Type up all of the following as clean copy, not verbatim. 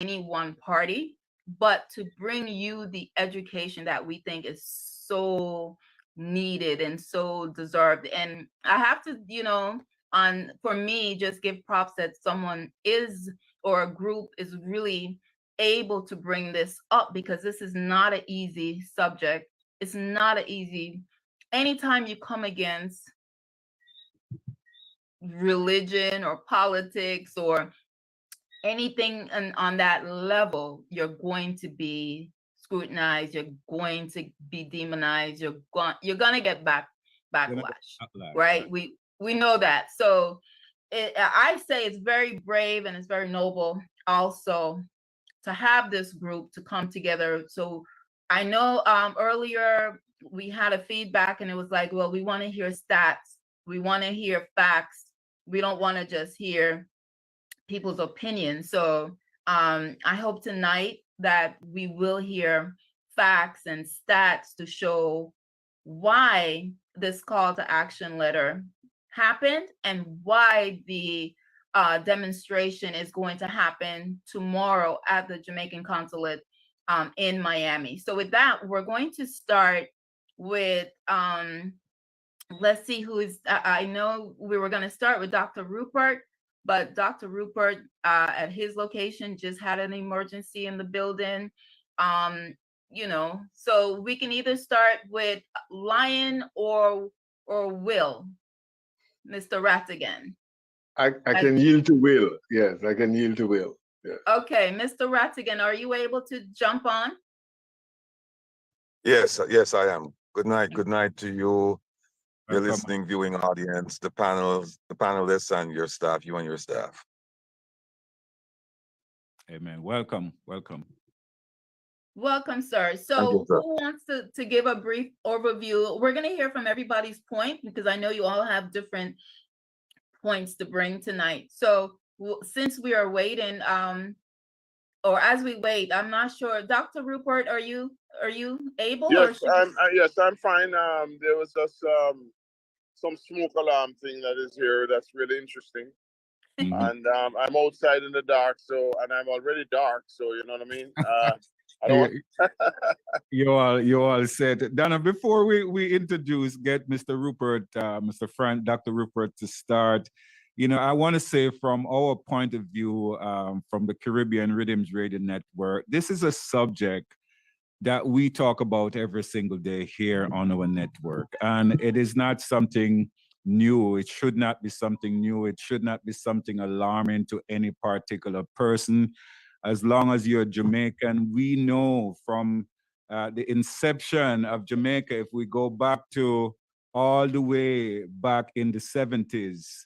any one party, but to bring you the education that we think is so needed and so deserved. And I have to, for me, just give props that someone is, or a group is really able to bring this up, because this is not an easy subject. It's not an easy, anytime you come against religion or politics or anything on that level, you're going to be scrutinized, you're going to be demonized, you're going to get backlash, right? We know that. So I say it's very brave and it's very noble also to have this group to come together. So I know earlier we had a feedback and it was like, well, we want to hear stats, we want to hear facts, we don't want to just hear people's opinions. So I hope tonight that we will hear facts and stats to show why this call to action letter happened and why the demonstration is going to happen tomorrow at the Jamaican consulate in Miami. So with that, we're going to start with, let's see who is, I know we were going to start with Dr. Rupert, but Dr. Rupert at his location just had an emergency in the building. So we can either start with Lion or Will, Mr. Rattigan. I can yield to Will. Yes, I can yield to Will. Yes. Okay, Mr. Rattigan, are you able to jump on? Yes, I am. Good night to you, your listening, viewing audience, the panelists, and your staff, you and your staff. Amen. Welcome. Welcome, sir. So who wants to give a brief overview? We're going to hear from everybody's point, because I know you all have different points to bring tonight. So since we are waiting, or as we wait, I'm not sure. Dr. Rupert, are you able? Yes, I'm fine. There was just some smoke alarm thing that is here that's really interesting. And I'm outside in the dark, and I'm already dark, so you know what I mean? I don't you all said, Donna, before we introduce, get Mr. Rupert, Dr. Rupert to start, I want to say from our point of view, from the Caribbean Rhythms Radio Network, this is a subject that we talk about every single day here on our network. And it is not something new. It should not be something new. It should not be something alarming to any particular person. As long as you're Jamaican, we know from the inception of Jamaica, if we go back to all the way back in the 70s,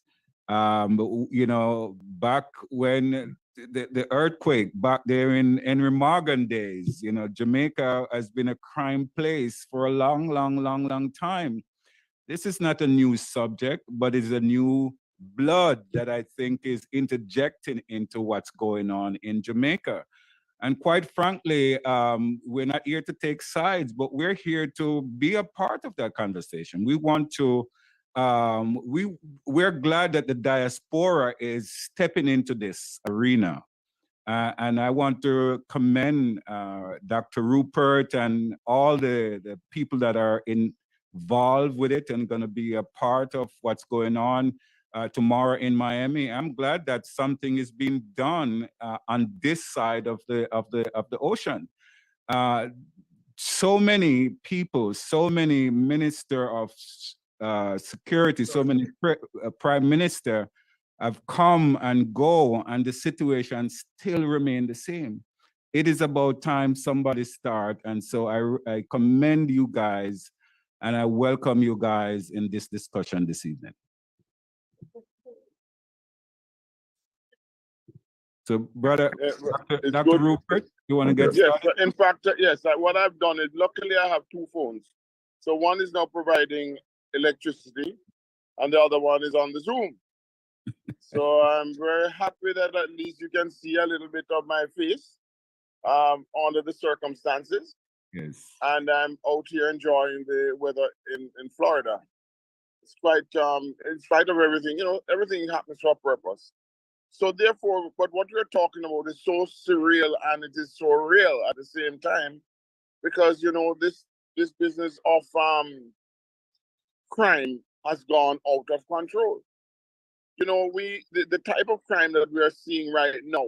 back when the earthquake back there in Henry Morgan days, Jamaica has been a crime place for a long time. This is not a new subject, but it's a new blood that I think is interjecting into what's going on in Jamaica. And quite frankly, we're not here to take sides, but we're here to be a part of that conversation. We want to, we're glad that the diaspora is stepping into this arena. And I want to commend Dr. Rupert and all the people that are involved with it and going to be a part of what's going on tomorrow in Miami. I'm glad that something is being done on this side of the ocean. So many people, so many minister of security, so many prime minister have come and go, and the situation still remain the same. It is about time somebody start, and so I commend you guys, and I welcome you guys in this discussion this evening. So, brother, Dr. Rupert, you want to get started? Yes, in fact, yes, what I've done is, luckily I have two phones. So one is now providing electricity, and the other one is on the Zoom. So I'm very happy that at least you can see a little bit of my face under the circumstances. Yes. And I'm out here enjoying the weather in Florida. It's quite, in spite of everything, everything happens for a purpose. So therefore, but what we're talking about is so surreal and it is so real at the same time, because you know this business of crime has gone out of control. You know, the type of crime that we are seeing right now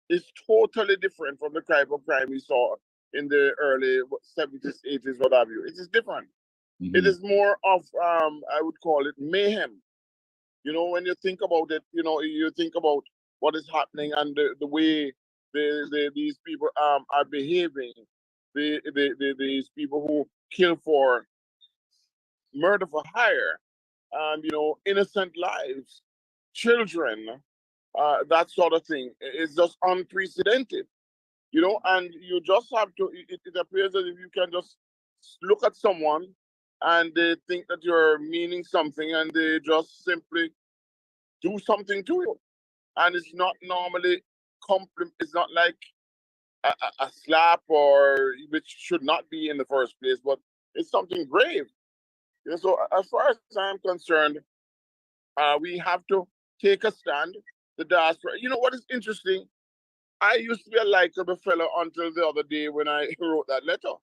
is totally different from the type of crime we saw in the early 70s, 80s, what have you. It is different. It is more of I would call it mayhem. You know, when you think about it, you know, you think about what is happening and the way these people are behaving. These people who kill for murder for hire, you know, innocent lives, children, that sort of thing is just unprecedented. You know, and you just have to. It appears as if you can just look at someone and they think that you're meaning something, and they just simply do something to you. And it's not normally it's not like a slap, or which should not be in the first place, but it's something grave. You know, so as far as I'm concerned, we have to take a stand. The diaspora. You know what is interesting? I used to be a likable fellow until the other day when I wrote that letter,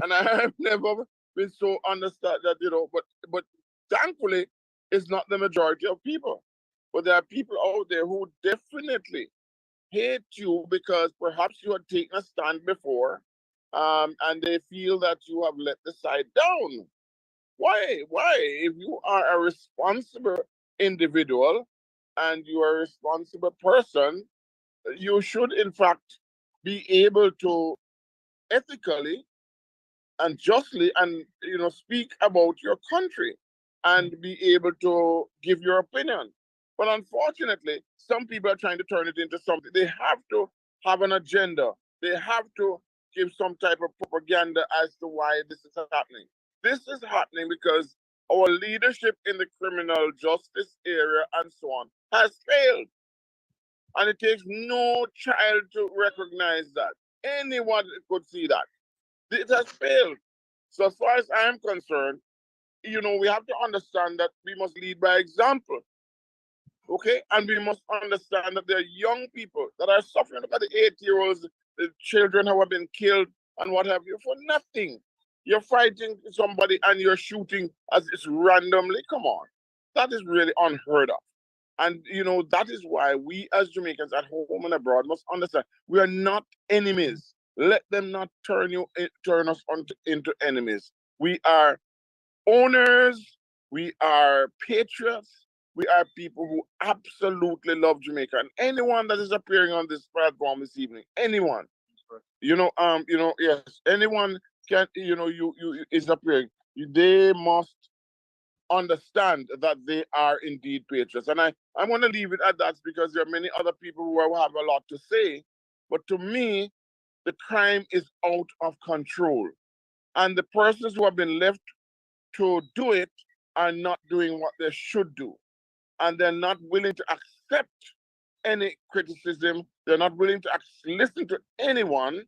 and I have never been so understood that, you know. But thankfully, it's not the majority of people. But there are people out there who definitely hate you because perhaps you had taken a stand before, and they feel that you have let the side down. Why? Why? If you are a responsible individual and you are a responsible person, you should in fact be able to ethically and justly and, you know, speak about your country and be able to give your opinion. But unfortunately, some people are trying to turn it into something. They have to have an agenda. They have to give some type of propaganda as to why this is happening. This is happening because our leadership in the criminal justice area and so on has failed. And it takes no child to recognize that. Anyone could see that. It has failed. So as far as I am concerned, you know, we have to understand that we must lead by example. Okay? And we must understand that there are young people that are suffering. Look at the 8-year-olds, the children who have been killed and what have you for nothing. You're fighting somebody and you're shooting as it's randomly. Come on. That is really unheard of. And, you know, that is why we as Jamaicans at home and abroad must understand we are not enemies. Let them not turn us into enemies. We are owners. We are patriots. We are people who absolutely love Jamaica. And anyone that is appearing on this platform this evening, anyone, yes, anyone can, you is appearing. They must understand that they are indeed patriots. And I want to leave it at that because there are many other people who have a lot to say. But to me, the crime is out of control. And the persons who have been left to do it are not doing what they should do. And they're not willing to accept any criticism. They're not willing to listen to anyone.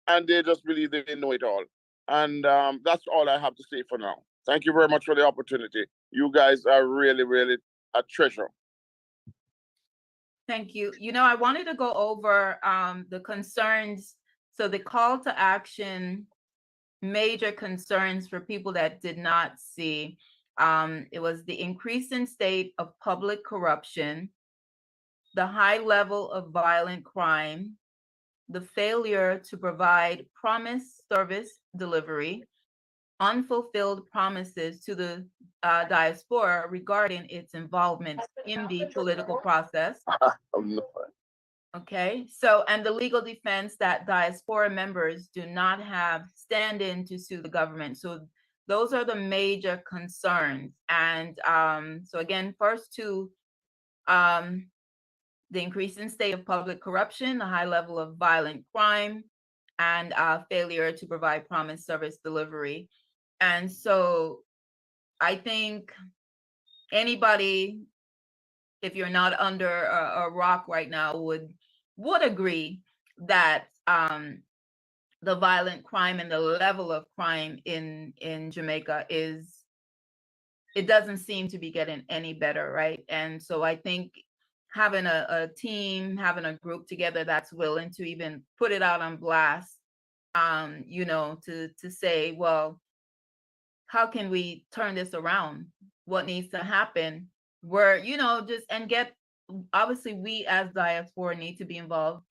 And they just believe they know it all. And that's all I have to say for now. Thank you very much for the opportunity. You guys are really, really a treasure. Thank you. You know, I wanted to go over the concerns. So the call to action, major concerns for people that did not see. It was the increasing state of public corruption, the high level of violent crime, the failure to provide promised service delivery, unfulfilled promises to the diaspora regarding its involvement in the political process. Okay, so, and the legal defense that diaspora members do not have stand-in to sue the government. So those are the major concerns. And so again, first two, the increasing state of public corruption, the high level of violent crime, and failure to provide promised service delivery. And so I think anybody, if you're not under a rock right now, would agree that the violent crime and the level of crime in Jamaica it doesn't seem to be getting any better, right? And so I think having a team, having a group together that's willing to even put it out on blast, you know, to say, well, how can we turn this around? What needs to happen? Where, you know, just and get, obviously we as diaspora need to be involved.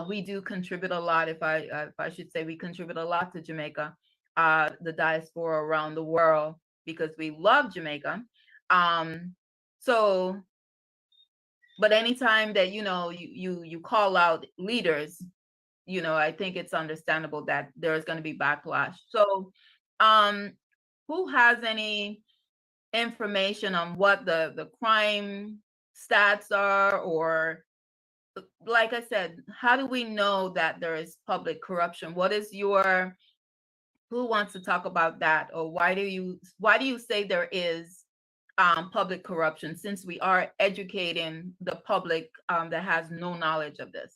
We do contribute a lot, if I should say, we contribute a lot to Jamaica, the diaspora around the world, because we love Jamaica. So, but anytime that, you know, you call out leaders, you know, I think it's understandable that there's going to be backlash. So, who has any information on what the crime stats are, or like I said, how do we know that there is public corruption? What is your, who wants to talk about that? Or why do you say there is public corruption, since we are educating the public that has no knowledge of this?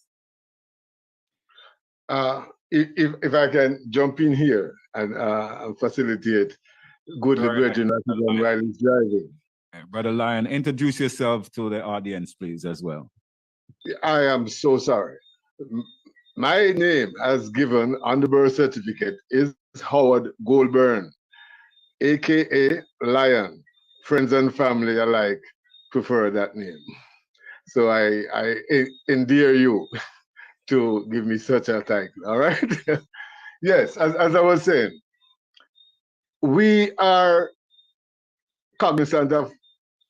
If I can jump in here and facilitate, good liberty while he's driving. Brother Lion, introduce yourself to the audience, please, as well. I am so sorry. My name, as given on the birth certificate, is Howard Goldburn, aka Lion. Friends and family alike prefer that name. So I endear you to give me such a title, all right? Yes, as I was saying, we are cognizant of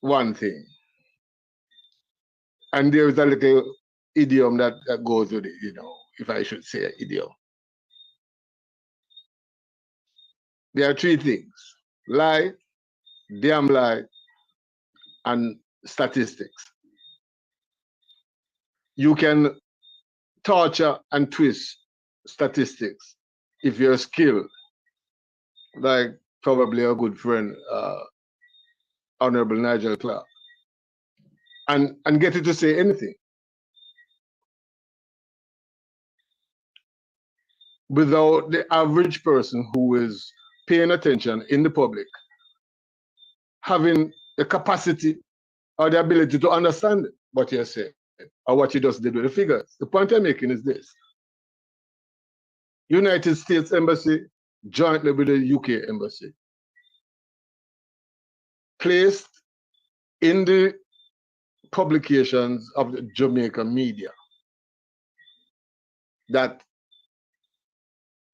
one thing. And there is a little idiom that goes with it, you know, if I should say an idiom. There are three things: lie, damn lie, and statistics. You can torture and twist statistics if you're skilled, like probably a good friend, Honorable Nigel Clark, and get it to say anything. Without the average person who is paying attention in the public having the capacity or the ability to understand what you're saying or what you just did with the figures. The point I'm making is this: United States Embassy, jointly with the UK Embassy, placed in the publications of the Jamaica media that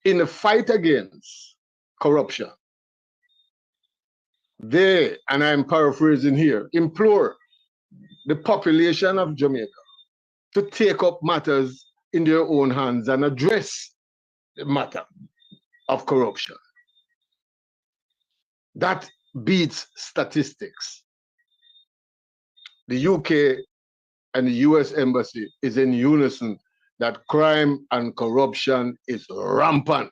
in the fight against corruption, they, and I'm paraphrasing here, implore the population of Jamaica to take up matters in their own hands and address the matter of corruption. That beats statistics. The UK and the US Embassy is in unison that crime and corruption is rampant.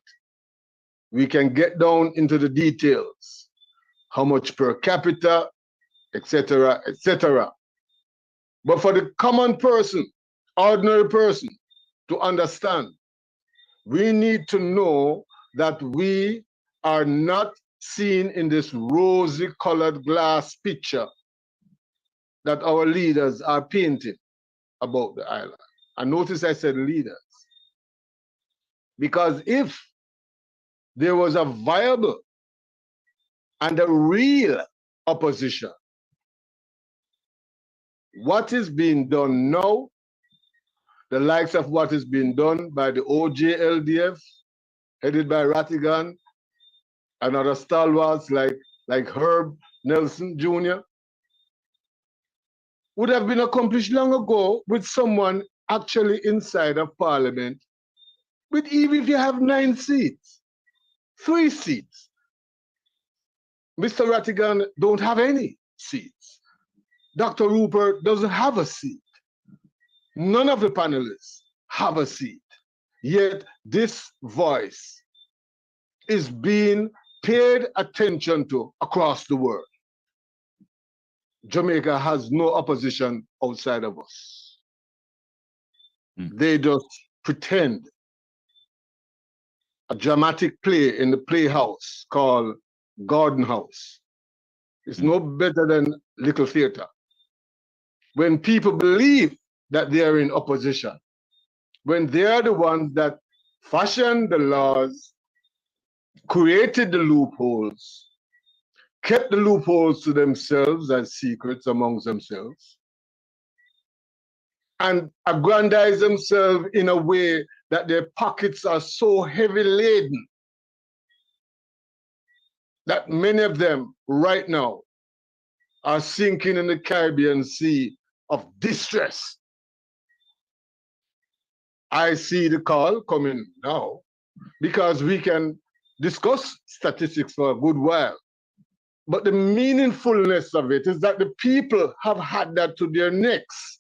We can get down into the details, how much per capita, etc., etc. But for the common person, ordinary person, to understand, we need to know that we are not seen in this rosy-colored glass picture that our leaders are painting about the island. And notice I said leaders, because if there was a viable and a real opposition, what is being done now, the likes of what is being done by the OJLDF, headed by Rattigan, and other stalwarts like Herb Nelson Jr., would have been accomplished long ago with someone actually inside of Parliament, with even if you have 9 seats, 3 seats. Mr. Rattigan don't have any seats. Dr. Rupert doesn't have a seat. None of the panelists have a seat. Yet this voice is being paid attention to across the world. Jamaica has no opposition outside of us. They just pretend. A dramatic play in the playhouse called Garden House. It's no better than Little Theater. when people believe that they are in opposition, when they are the ones that fashioned the laws, created the loopholes, kept the loopholes to themselves as secrets amongst themselves, and aggrandize themselves in a way that their pockets are so heavy laden that many of them right now are sinking in the Caribbean Sea of distress. I see the call coming now because we can discuss statistics for a good while. But the meaningfulness of it is that the people have had that to their necks.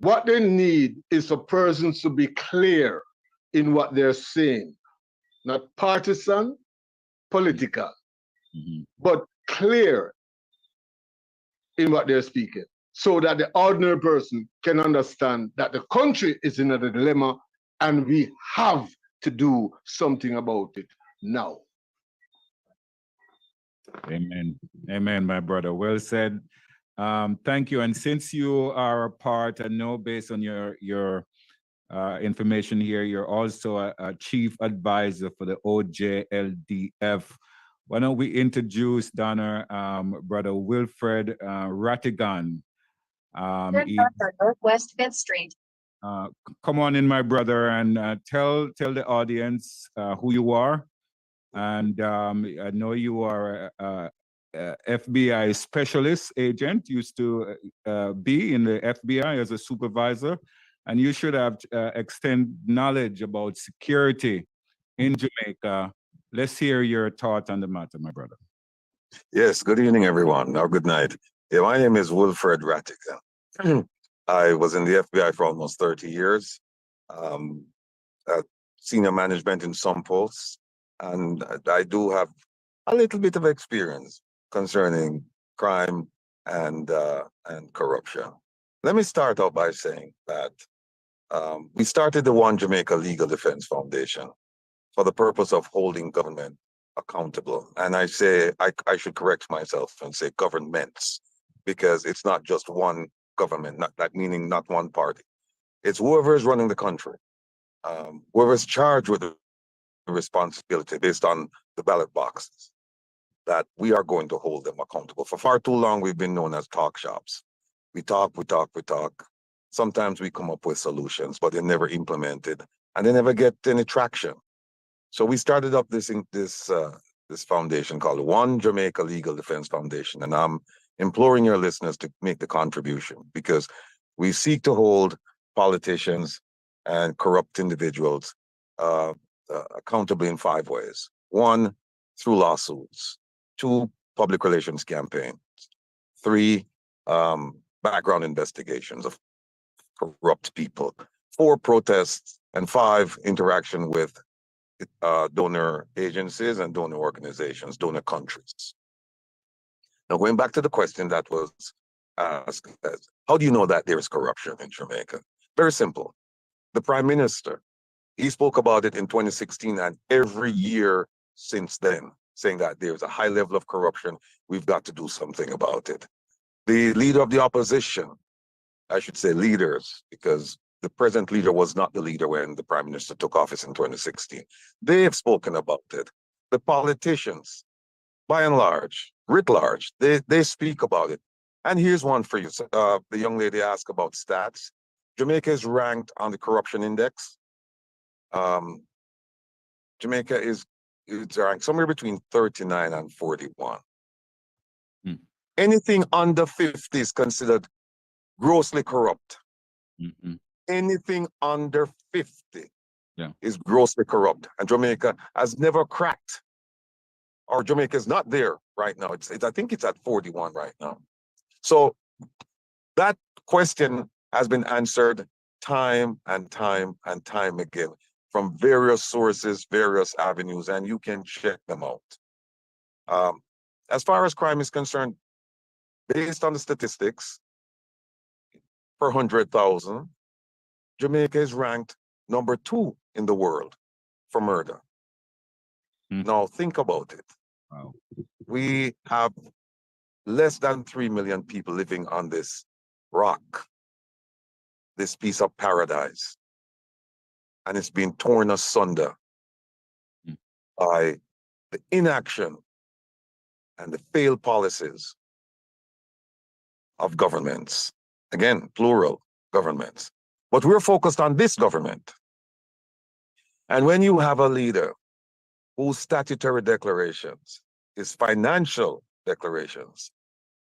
What they need is for persons to be clear in what they're saying, not partisan, political, but clear in what they're speaking, so that the ordinary person can understand that the country is in a dilemma and we have to do something about it now. Amen. Amen, my brother. Well said. Thank you. And since you are a part, and know based on your information here, you're also a chief advisor for the OJLDF. Why don't we introduce Donna, brother Wilfred Rattigan. Northwest 5th Street. Come on in, my brother, and tell the audience who you are. And I know you are a FBI specialist agent, used to be in the FBI as a supervisor, and you should have extend knowledge about security in Jamaica. Let's hear your thought on the matter, my brother. Yes, good evening, everyone, or good night. Yeah, my name is Wilfred Rattigan. I was in the FBI for almost 30 years, senior management in some posts, and I do have a little bit of experience concerning crime and corruption. Let me start out by saying that we started the One Jamaica Legal Defense Foundation for the purpose of holding government accountable. And I say, I should correct myself and say governments, because it's not just one government, not that meaning not one party. It's whoever is running the country, whoever is charged with the responsibility based on the ballot boxes, that we are going to hold them accountable. For far too long, we've been known as talk shops. We talk. Sometimes we come up with solutions, but they're never implemented and they never get any traction. So we started up this foundation called One Jamaica Legal Defense Foundation. And I'm imploring your listeners to make the contribution, because we seek to hold politicians and corrupt individuals accountable in 5 ways. 1, through lawsuits. 2, public relations campaigns. 3, background investigations of corrupt people. 4, protests. And 5, interaction with donor agencies and donor organizations, donor countries. Now, going back to the question that was asked, how do you know that there is corruption in Jamaica? Very simple. The Prime Minister, he spoke about it in 2016 and every year since then, saying that there's a high level of corruption. We've got to do something about it. The leader of the opposition, I should say leaders, because the present leader was not the leader when the Prime Minister took office in 2016. They have spoken about it. The politicians, by and large, writ large, they speak about it. And here's one for you. The young lady asked about stats. Jamaica is ranked on the corruption index. Jamaica is ranked somewhere between 39 and 41. Anything under 50 is considered grossly corrupt. Anything under 50 is grossly corrupt. And Jamaica has never cracked, or Jamaica is not there right now. I think it's at 41 right now. So that question has been answered time and time and time again from various sources, various avenues, and you can check them out. As far as crime is concerned, based on the statistics, per 100,000, Jamaica is ranked number 2 in the world for murder. Now think about it. Wow. We have less than 3 million people living on this rock, this piece of paradise. And it's been torn asunder by the inaction and the failed policies of governments. Again, plural governments. But we're focused on this government. And when you have a leader whose statutory declarations, his financial declarations,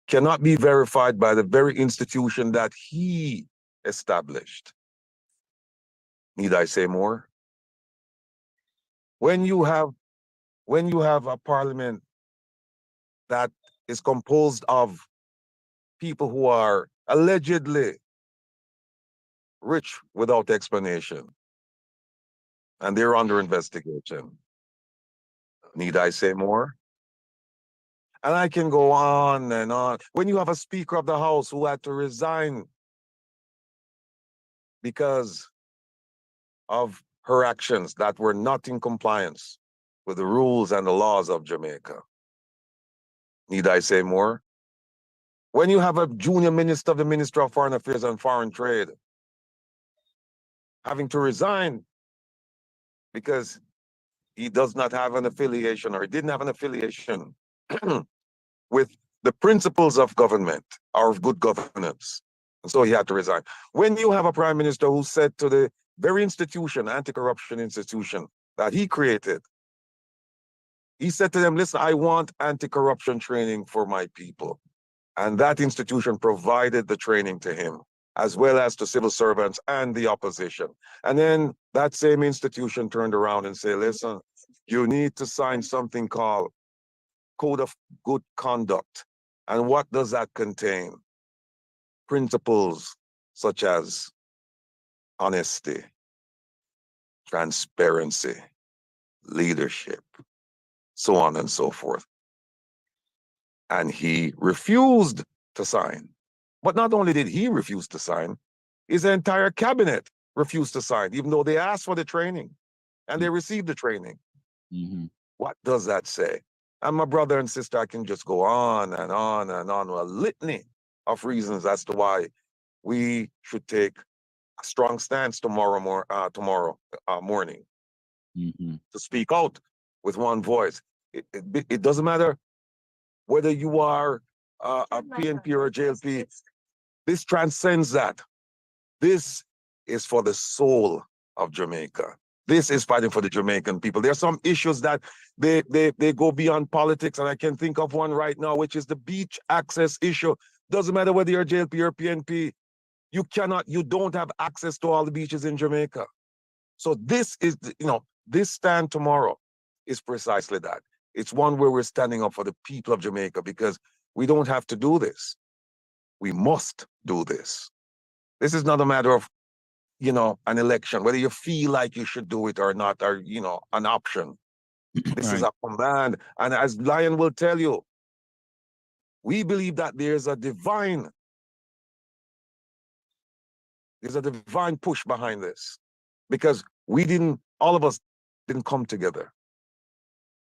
cannot be verified by the very institution that he established, need I say more? When you have a parliament that is composed of people who are allegedly rich without explanation, and they're under investigation, need I say more? And I can go on and on. When you have a Speaker of the House who had to resign because of her actions that were not in compliance with the rules and the laws of Jamaica, need I say more? When you have a junior minister of the Ministry of Foreign Affairs and Foreign Trade having to resign because he does not have an affiliation, or he didn't have an affiliation with the principles of government or of good governance, and so he had to resign. When you have a prime minister who said to the very institution, anti-corruption institution that he created, he said to them, listen, I want anti-corruption training for my people. And that institution provided the training to him, as well as to civil servants and the opposition. And then that same institution turned around and said, listen, you need to sign something called Code of Good Conduct. And what does that contain? Principles such as honesty, transparency, leadership, so on and so forth. And he refused to sign. But not only did he refuse to sign, his entire cabinet refused to sign, even though they asked for the training and they received the training. What does that say? And my brother and sister, I can just go on and on and on with a litany of reasons as to why we should take a strong stance tomorrow morning to speak out with one voice. It doesn't matter whether you are a PNP or a JLP. This transcends that. This is for the soul of Jamaica. This is fighting for the Jamaican people. There are some issues that they go beyond politics, and I can think of one right now, which is the beach access issue. Doesn't matter whether you're JLP or PNP, you don't have access to all the beaches in Jamaica. So this is, this stand tomorrow is precisely that. It's one where we're standing up for the people of Jamaica, because we don't have to do this. We must do this. This is not a matter of, an election, whether you feel like you should do it or not, or, an option. This is a command. And as Lion will tell you, we believe that there's a divine push behind this, because all of us didn't come together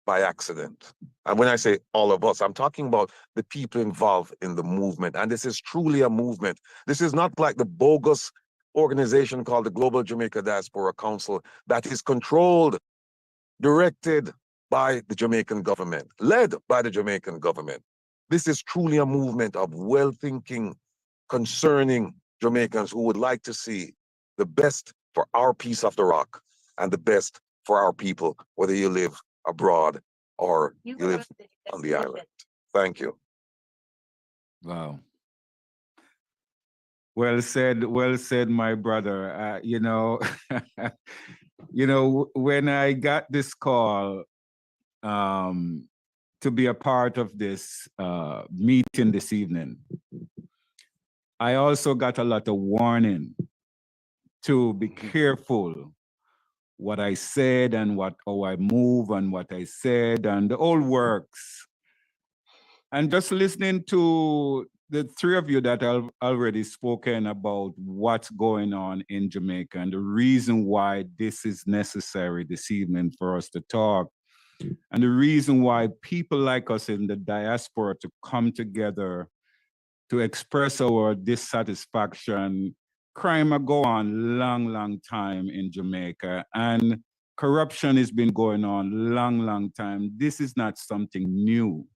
by accident. And when I say all of us, I'm talking about the people involved in the movement. And this is truly a movement. This is not like the bogus organization called the Global Jamaica Diaspora Council that is controlled, directed by the Jamaican government, led by the Jamaican government. This is truly a movement of well-thinking, concerning Jamaicans who would like to see the best for our piece of the rock and the best for our people, whether you live abroad or you live on the island. Thank you. Wow. Well said, my brother. When I got this call to be a part of this meeting this evening, I also got a lot of warning to be careful what I said and how I move and what I said and the whole works. And just listening to the three of you that have already spoken about what's going on in Jamaica and the reason why this is necessary this evening for us to talk, And the reason why people like us in the diaspora to come together to express our dissatisfaction, crime will go on long time in Jamaica, and corruption has been going on long time. This is not something new.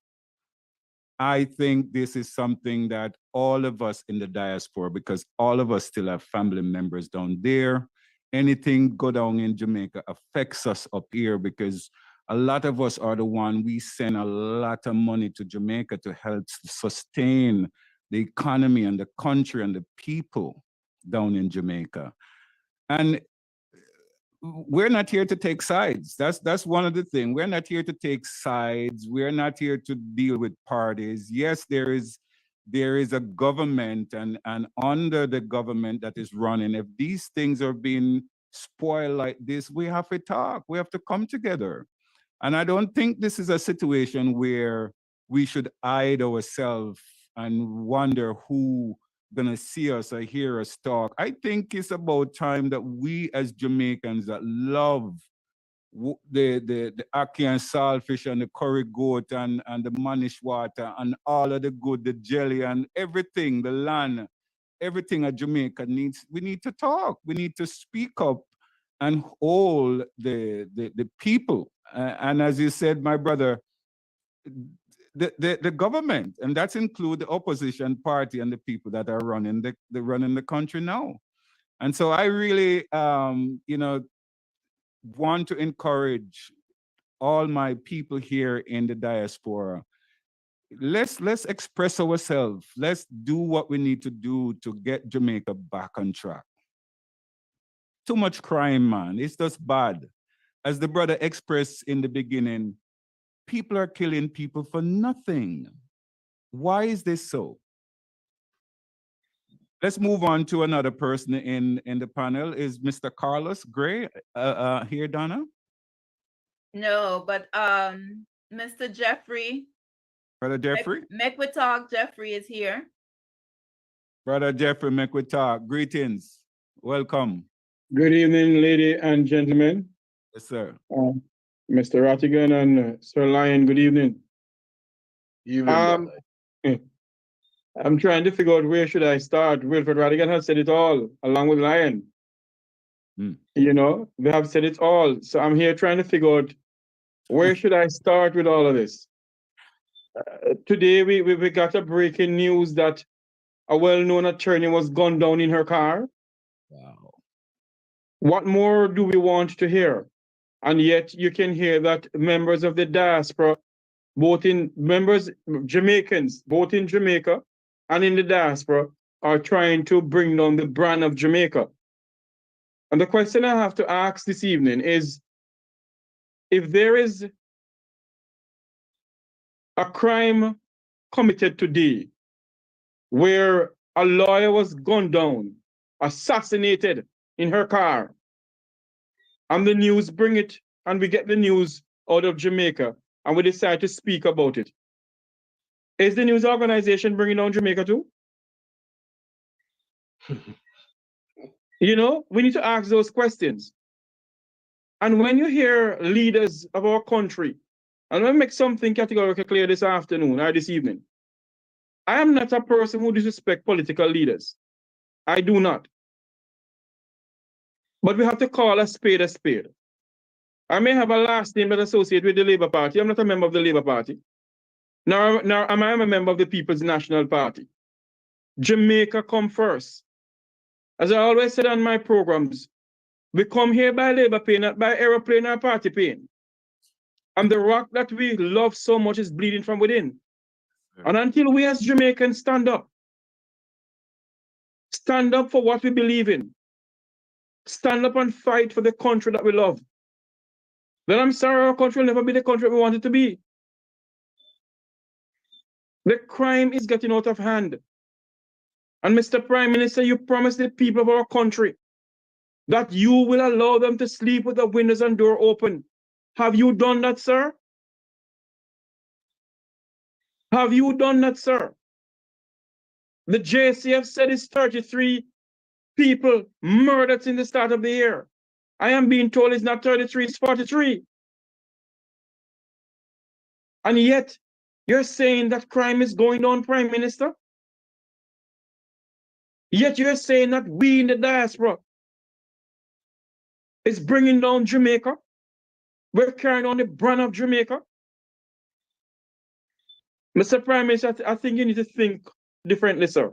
I think this is something that all of us in the diaspora, because all of us still have family members down there, anything go down in Jamaica affects us up here, because a lot of us are the one, we send a lot of money to Jamaica to help sustain the economy and the country and the people down in Jamaica. And we're not here to take sides. That's one of the things. We're not here to take sides. We're not here to deal with parties. Yes, there is a government, and under the government that is running, if these things are being spoiled like this, we have to talk. We have to come together. And I don't think this is a situation where we should hide ourselves and wonder who gonna see us or hear us talk. I think it's about time that we as Jamaicans that love the ackee and saltfish and the curry goat and the manish water and all of the good, the jelly and everything, the land, everything at Jamaica needs, we need to talk. We need to speak up and hold the people. And as you said, my brother, the government, and that's include the opposition party and the people that are running the country now. And so I really, want to encourage all my people here in the diaspora. Let's express ourselves. Let's do what we need to do to get Jamaica back on track. Too much crime, man. It's just bad. As the brother expressed in the beginning, people are killing people for nothing. Why is this so? Let's move on to another person in the panel. Is Mr. Carlos Gray here, Donna? No, but Mr. Jeffrey. Brother Jeffrey? Make we talk, Jeffrey is here. Brother Jeffrey, make we talk. Greetings. Welcome. Good evening, ladies and gentlemen. Yes, sir. Mr. Rattigan and Sir Lion, good evening. Evening, I'm trying to figure out where should I start. Wilfred Rattigan has said it all, along with Lion. You know, they have said it all. So I'm here trying to figure out where should I start with all of this. Today, we got a breaking news that a well-known attorney was gunned down in her car. Wow. What more do we want to hear? And yet you can hear that members of the diaspora, Jamaicans, both in Jamaica and in the diaspora, are trying to bring down the brand of Jamaica. And the question I have to ask this evening is, if there is a crime committed today where a lawyer was gunned down, assassinated in her car, and the news bring it, and we get the news out of Jamaica, and we decide to speak about it, is the news organization bringing down Jamaica too? You know, we need to ask those questions. And when you hear leaders of our country, and let me make something categorically clear this afternoon or this evening, I am not a person who disrespects political leaders. I do not. But we have to call a spade a spade. I may have a last name that associates with the Labour Party. I'm not a member of the Labour Party. Nor am I a member of the People's National Party. Jamaica come first. As I always said on my programs, we come here by Labour pay, not by aeroplane or party paying. And the rock that we love so much is bleeding from within. And until we as Jamaicans stand up for what we believe in, stand up and fight for the country that we love, then I'm sorry, our country will never be the country we want it to be. The crime is getting out of hand. And Mr. Prime Minister, you promised the people of our country that you will allow them to sleep with the windows and door open. Have you done that, sir? Have you done that, sir? The JCF said it's 33 people murdered in the start of the year. I am being told it's not 33, it's 43. And yet, you're saying that crime is going down, Prime Minister? Yet you're saying that we in the diaspora is bringing down Jamaica? We're carrying on the brand of Jamaica? Mr. Prime Minister, I think you need to think differently, sir.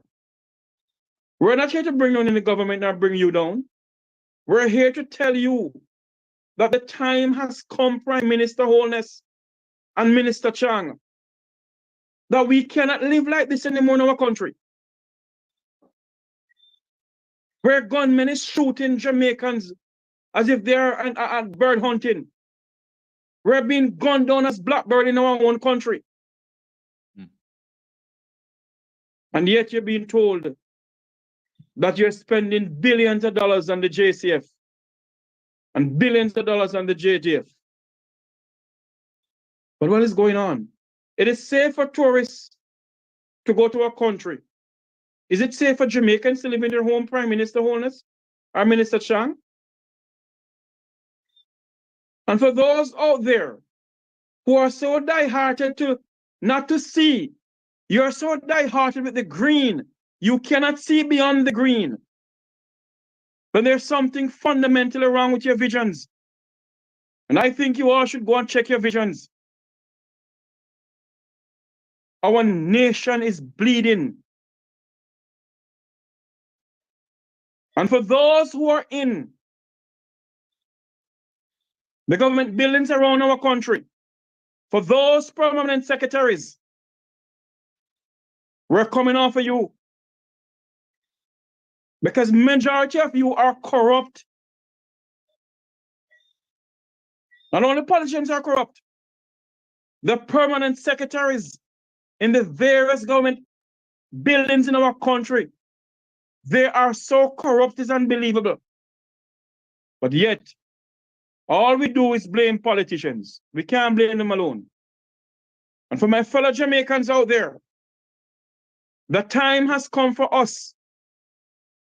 We're not here to bring down any government or bring you down. We're here to tell you that the time has come, Prime Minister Holness and Minister Chang, that we cannot live like this anymore in our country. Where gunmen is shooting Jamaicans as if they're bird hunting. We're being gunned down as blackbird in our own country. And yet you're being told that you're spending billions of dollars on the JCF and billions of dollars on the JDF. But what is going on? It is safe for tourists to go to a country. Is it safe for Jamaicans to live in their home, Prime Minister Holness or Minister Chang? And for those out there who are so die-hearted to not to see, you're so die-hearted with the green, you cannot see beyond the green. But there's something fundamentally wrong with your visions. And I think you all should go and check your visions. Our nation is bleeding. And for those who are in the government buildings around our country, for those permanent secretaries, we're coming after you. Because majority of you are corrupt. Not only politicians are corrupt, the permanent secretaries in the various government buildings in our country, they are so corrupt, it's unbelievable. But yet, all we do is blame politicians. We can't blame them alone. And for my fellow Jamaicans out there, the time has come for us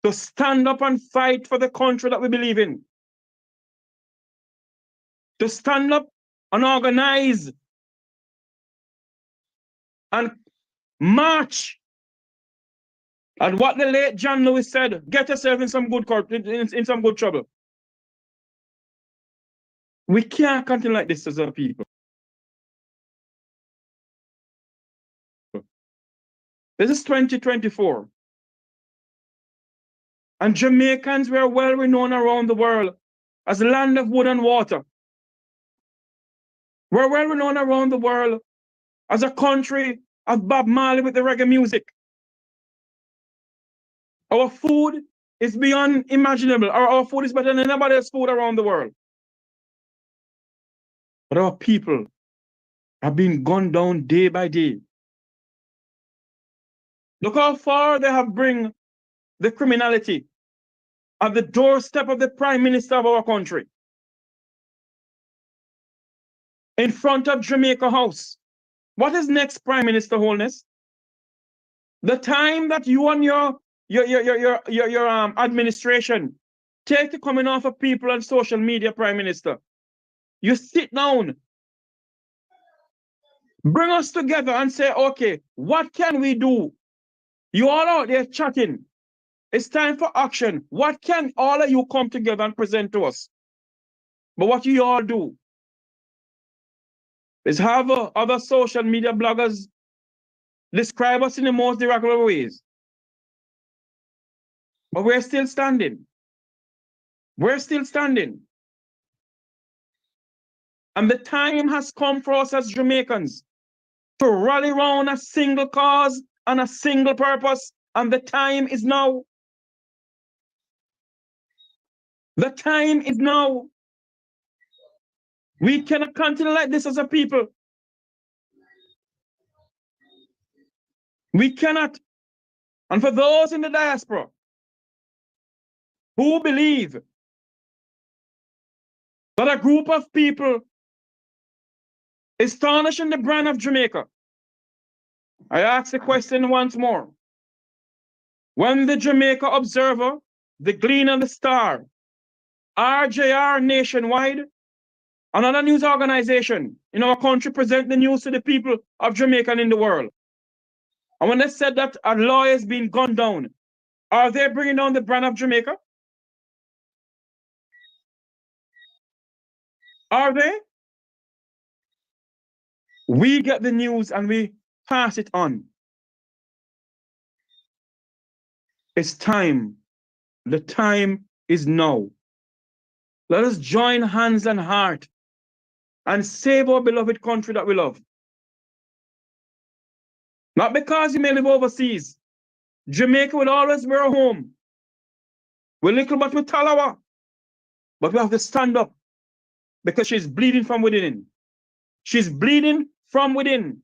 to stand up and fight for the country that we believe in. To stand up and organize and march. And what the late John Lewis said, get yourself in some good in some good trouble. We can't continue like this as a people. This is 2024. And Jamaicans were well renowned around the world as the land of wood and water. We're well renowned around the world as a country of Bob Marley with the reggae music. Our food is beyond imaginable. Our food is better than anybody else's food around the world. But our people have been gunned down day by day. Look how far they have bring the criminality at the doorstep of the Prime Minister of our country. In front of Jamaica House. What is next, Prime Minister Holness? The time that you and your administration take to coming off of people on social media, Prime Minister. You sit down, bring us together and say, okay, what can we do? You all out there chatting. It's time for action. What can all of you come together and present to us? But what you all do is have other social media bloggers describe us in the most derogatory ways. But we're still standing. We're still standing. And the time has come for us as Jamaicans to rally around a single cause and a single purpose. And the time is now. The time is now. We cannot continue like this as a people. We cannot. And for those in the diaspora who believe that a group of people is tarnishing the brand of Jamaica, I ask the question once more. When the Jamaica Observer, the Gleaner, the Star, RJR nationwide, Another news organization in our country present the news to the people of Jamaica and in the world. And when they said that a law is being gunned down, are they bringing down the brand of Jamaica? Are they? We get the news and we pass it on. It's time. The time is now. Let us join hands and heart and save our beloved country that we love. Not because you may live overseas. Jamaica will always be our home. We're little but we're Talawa. But we have to stand up because she's bleeding from within. She's bleeding from within.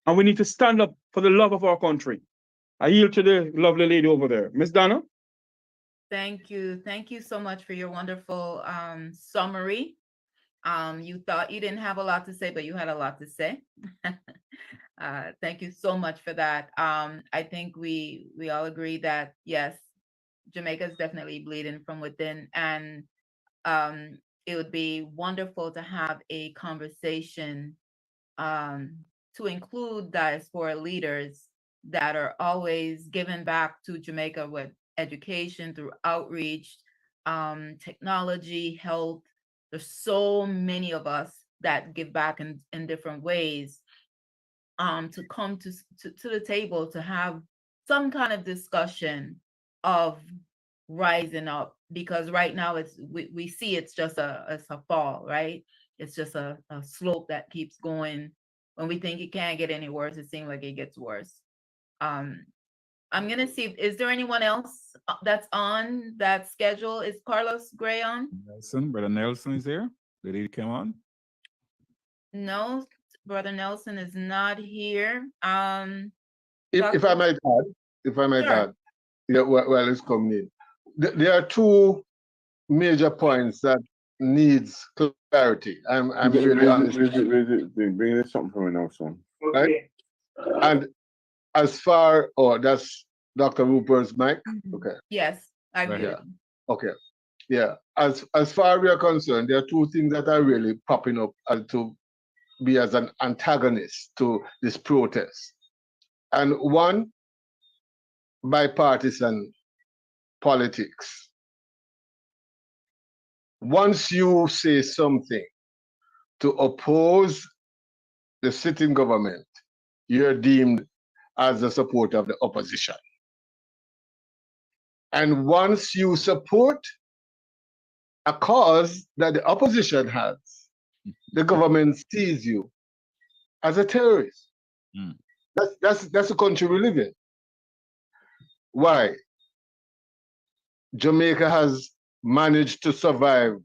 And we need to stand up for the love of our country. I yield to the lovely lady over there. Miss Donna? Thank you. Thank you so much for your wonderful summary. You thought you didn't have a lot to say, but you had a lot to say. Thank you so much for that. I think we all agree that, yes, Jamaica is definitely bleeding from within. And it would be wonderful to have a conversation to include diaspora leaders that are always giving back to Jamaica with education, through outreach, technology, health. There's so many of us that give back in different ways, to come to the table to have some kind of discussion of rising up, because right now we see it's just a fall, right? It's just a slope that keeps going. When we think it can't get any worse, it seems like it gets worse. I'm gonna see, is there anyone else that's on that schedule? Is Carlos Gray on? Nelson, Brother Nelson is here. Did he come on? No, Brother Nelson is not here. If I might add, Sure. yeah, while it's coming in, there are two major points that needs clarity. I'm really honest, Bring it something from Nelson. right? And as far, that's Dr. Rupert's mic. Okay. Yes, I Right. agree. Yeah. Okay. Yeah. As far as we are concerned, there are two things that are really popping up and to be as an antagonist to this protest. And one, bipartisan politics. Once you say something to oppose the sitting government, you're deemed as a supporter of the opposition. And once you support a cause that the opposition has, the government sees you as a terrorist. Mm. That's the country we live in. Why? Jamaica has managed to survive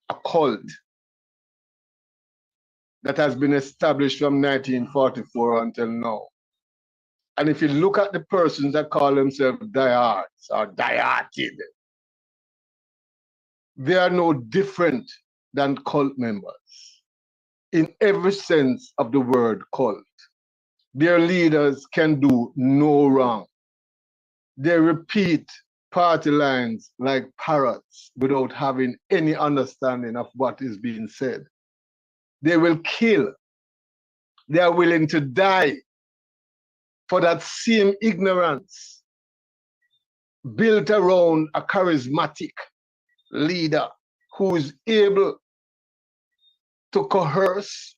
a cult that has been established from 1944 until now. And if you look at the persons that call themselves diehards or dieharted, they are no different than cult members in every sense of the word cult. Their leaders can do no wrong. They repeat party lines like parrots without having any understanding of what is being said. They will kill. They are willing to die for that same ignorance built around a charismatic leader who is able to coerce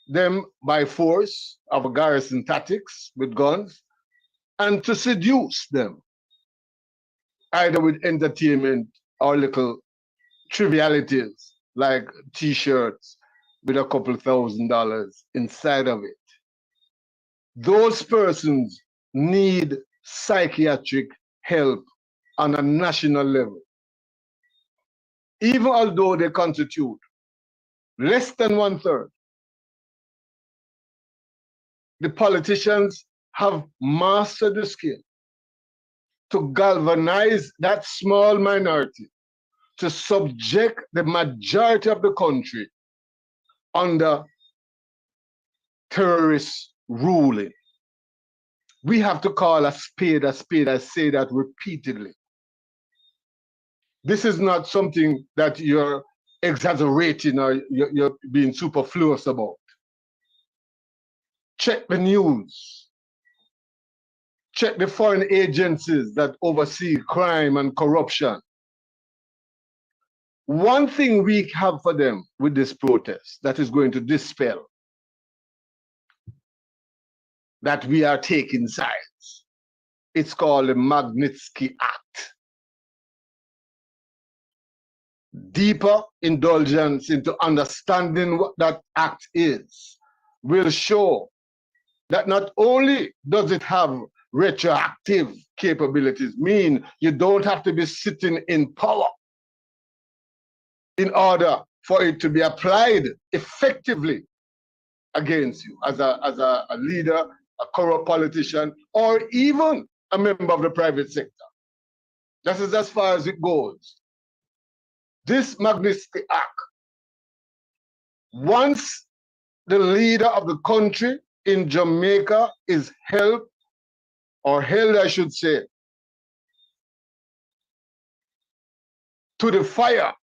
them by force of garrison tactics with guns and to seduce them, either with entertainment or little trivialities like t-shirts with a couple $1,000 inside of it. Those persons need psychiatric help on a national level. Even although they constitute less than 1/3, the politicians have mastered the skill to galvanize that small minority to subject the majority of the country under terrorist ruling. We have to call a spade a spade. I say that repeatedly. This is not something that your exaggerating or you're being superfluous about. Check the news. Check the foreign agencies that oversee crime and corruption. One thing we have for them with this protest that is going to dispel that we are taking sides. It's called the Magnitsky Act. Deeper indulgence into understanding what that act is will show that not only does it have retroactive capabilities, mean you don't have to be sitting in power in order for it to be applied effectively against you as a leader, a corrupt politician, or even a member of the private sector. That is as far as it goes. This Magnitsky Act, once the leader of the country in Jamaica is held, I should say, to the fire,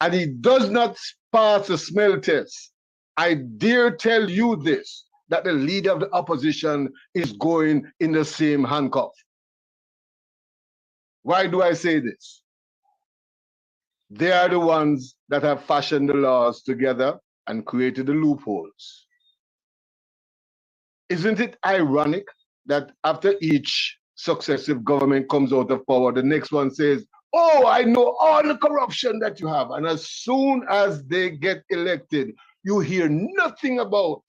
and he does not pass the smell test, I dare tell you this, that the leader of the opposition is going in the same handcuff. Why do I say this? They are the ones that have fashioned the laws together and created the loopholes. Isn't it ironic that after each successive government comes out of power, the next one says, oh, I know all the corruption that you have. And as soon as they get elected, you hear nothing about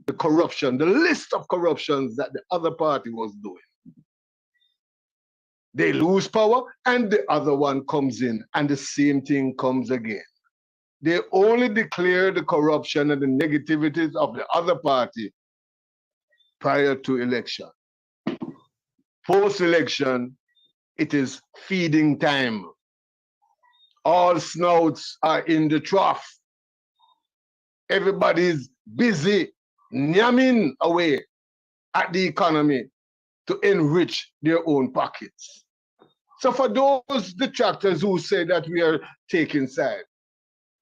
the corruption, the list of corruptions that the other party was doing. They lose power and the other one comes in and the same thing comes again. They only declare the corruption and the negativities of the other party prior to election. Post-election, it is feeding time. All snouts are in the trough. Everybody's busy yamming away at the economy to enrich their own pockets. So for those detractors who say that we are taking side,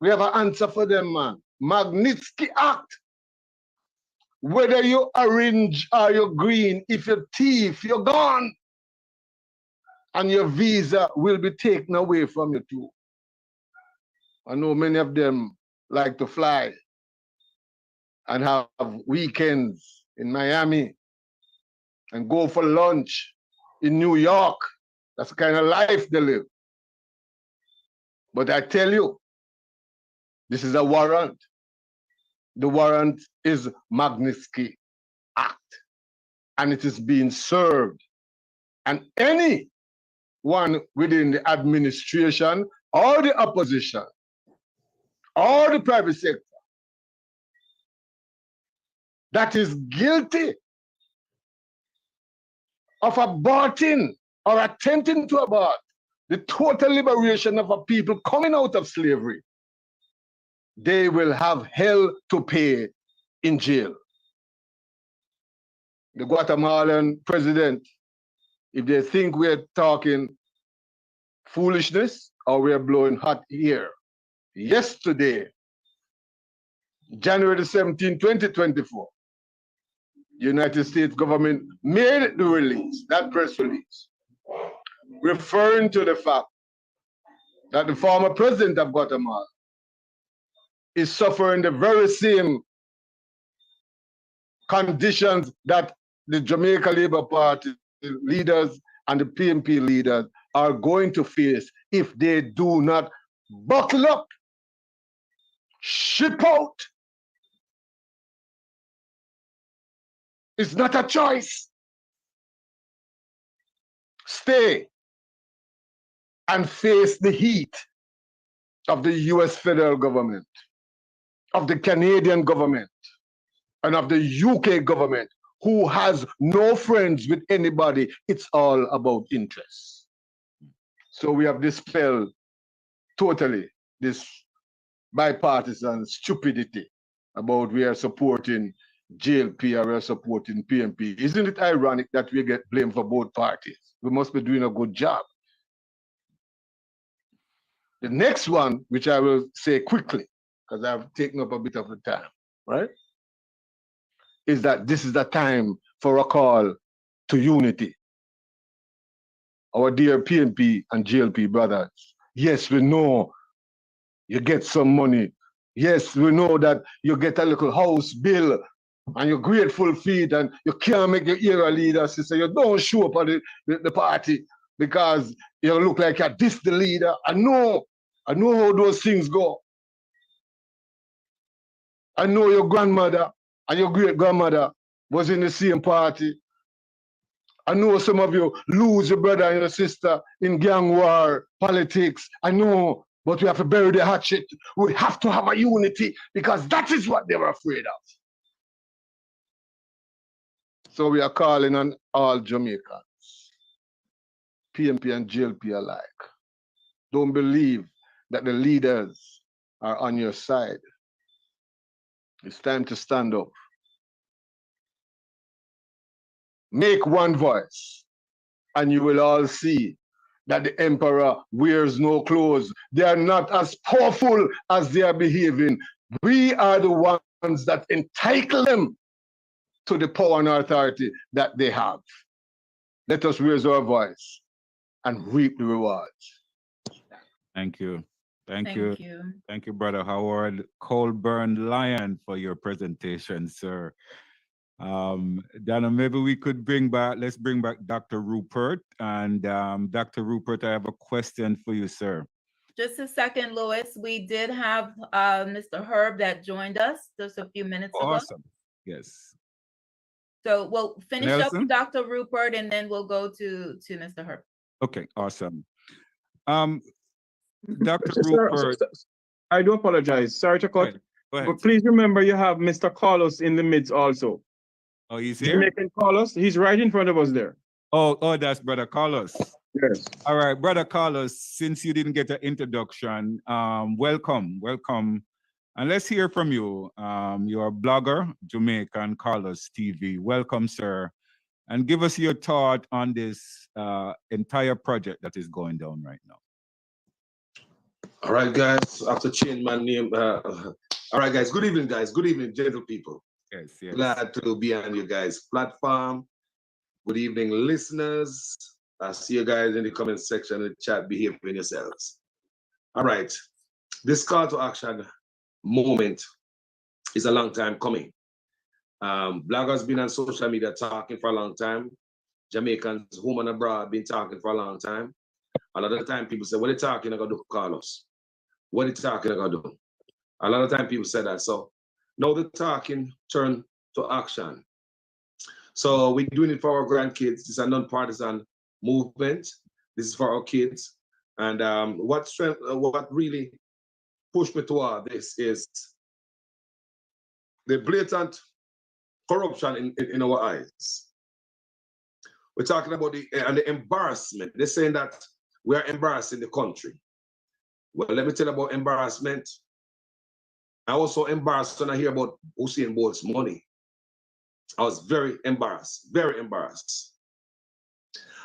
we have an answer for them, man. Magnitsky Act. Whether you're orange or you're green, if you're thief, you're gone. And your visa will be taken away from you too. I know many of them like to fly and have weekends in Miami and go for lunch in New York. That's the kind of life they live. But I tell you, this is a warrant. The warrant is Magnitsky Act, and it is being served. And anyone within the administration or the opposition or the private sector that is guilty of aborting or attempting to abort the total liberation of a people coming out of slavery, they will have hell to pay in jail. The Guatemalan president, if they think we're talking foolishness or we're blowing hot air, yesterday, January 17, 2024, United States government made the release, that press release, referring to the fact that the former president of Guatemala is suffering the very same conditions that the Jamaica Labour Party leaders and the PNP leaders are going to face if they do not buckle up, ship out. It's not a choice. Stay and face the heat of the US federal government, of the Canadian government, and of the UK government, who has no friends with anybody. It's all about interests. So we have dispelled totally this bipartisan stupidity about we are supporting JLP or we are supporting PNP. Isn't it ironic that we get blamed for both parties? We must be doing a good job. The next one, which I will say quickly, because I've taken up a bit of the time, right? Is that this is the time for a call to unity. Our dear PNP and GLP brothers, yes, we know you get some money. Yes, we know that you get a little house bill and you're grateful for it and you can't make your era leader, sister. You don't show up at the party because you look like you're the leader. I know how those things go. I know your grandmother and your great-grandmother was in the same party. I know some of you lose your brother and your sister in gang war, politics. I know, but we have to bury the hatchet. We have to have a unity because that is what they were afraid of. So we are calling on all Jamaicans, PNP and GLP alike. Don't believe that the leaders are on your side. It's time to stand up. Make one voice, and you will all see that the emperor wears no clothes. They are not as powerful as they are behaving. We are the ones that entitle them to the power and authority that they have. Let us raise our voice and reap the rewards. Thank you. Thank you. Thank you, Brother Howard Colburn Lyon, for your presentation, sir. Donna, maybe we could let's bring back Dr. Rupert. And Dr. Rupert, I have a question for you, sir. Just a second, Louis. We did have Mr. Herb that joined us just a few minutes ago. Awesome. Yes. So we'll finish up Nelson? with Dr. Rupert and then we'll go to Mr. Herb. Okay, awesome. Dr. Rupert. I do apologize. Sorry to cut. Go ahead. But please remember you have Mr. Carlos in the midst also. Oh, he's here? Jamaican Carlos, he's right in front of us there. Oh, that's Brother Carlos. Yes. All right, Brother Carlos, since you didn't get an introduction, welcome. And let's hear from you. You're a blogger, Jamaican Carlos TV. Welcome, sir. And give us your thought on this entire project that is going down right now. All right, guys, I have to change my name. All right, guys, good evening, guys. Good evening, gentle people. Yes. Glad to be on you guys' platform. Good evening, listeners. I see you guys in the comment section in the chat, behaving yourselves. All right, this call to action moment is a long time coming. Bloggers been on social media talking for a long time. Jamaicans, home and abroad, been talking for a long time. A lot of the time people say, what are you talking about, Carlos? What are you talking about? A lot of time people say that. So now the talking turn to action. So we're doing it for our grandkids. It's a non-partisan movement. This is for our kids. And what really pushed me toward this is the blatant corruption in our eyes. We're talking about the embarrassment. They're saying that we are embarrassing the country. Well, let me tell you about embarrassment. I was so embarrassed when I hear about Usain Bolt's money. I was very embarrassed, very embarrassed.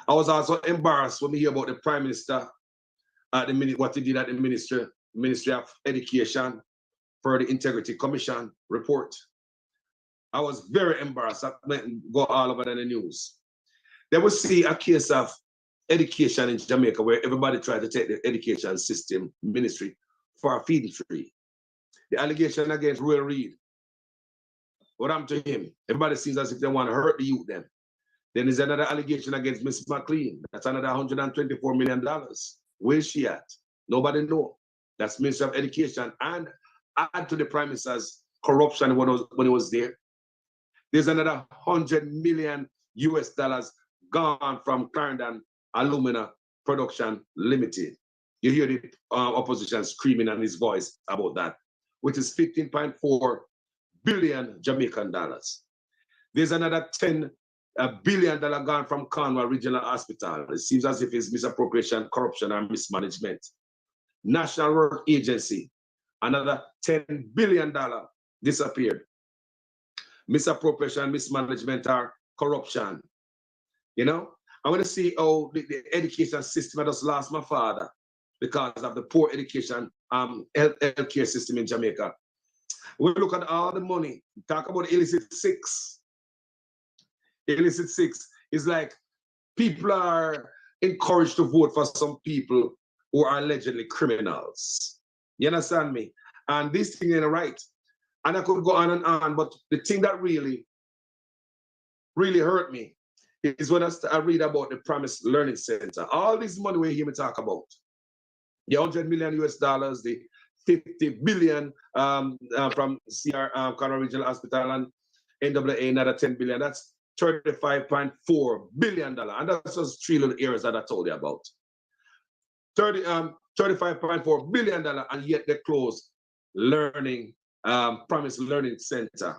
I was also embarrassed when we hear about the Prime Minister, what he did at the Ministry of Education for the Integrity Commission report. I was very embarrassed. I went and go all over the news. Then we see a case of education in Jamaica where everybody tried to take the education system ministry for a feeding free. The allegation against Will Reid. What happened to him? Everybody seems as if they want to hurt the youth then. Then there's another allegation against Miss McLean. That's another $124 million. Where's she at? Nobody knows. That's Minister of Education. And add to the Prime Minister's corruption when he was there. There's another $100 million gone from Clarendon Alumina Production Limited. You hear the opposition screaming on his voice about that, which is 15.4 billion Jamaican dollars. There's another $10 billion gone from Cornwall Regional Hospital. It seems as if it's misappropriation, corruption, and mismanagement. National Work Agency, another $10 billion disappeared. Misappropriation, mismanagement, or corruption. You know, I want to see how the education system, I just lost my father. because of the poor education healthcare system in Jamaica. We look at all the money, talk about illicit six. Illicit six is like people are encouraged to vote for some people who are allegedly criminals. You understand me? And this thing ain't right. And I could go on and on, but the thing that really hurt me is when I read about the Promise Learning Center. All this money we hear me talk about, the $100 million US, the 50 billion from Conroe Regional Hospital and NAA, another 10 billion. That's $35.4 billion. And that's just 3 little areas that I told you about. $35.4 billion, and yet they closed Promise Learning Center.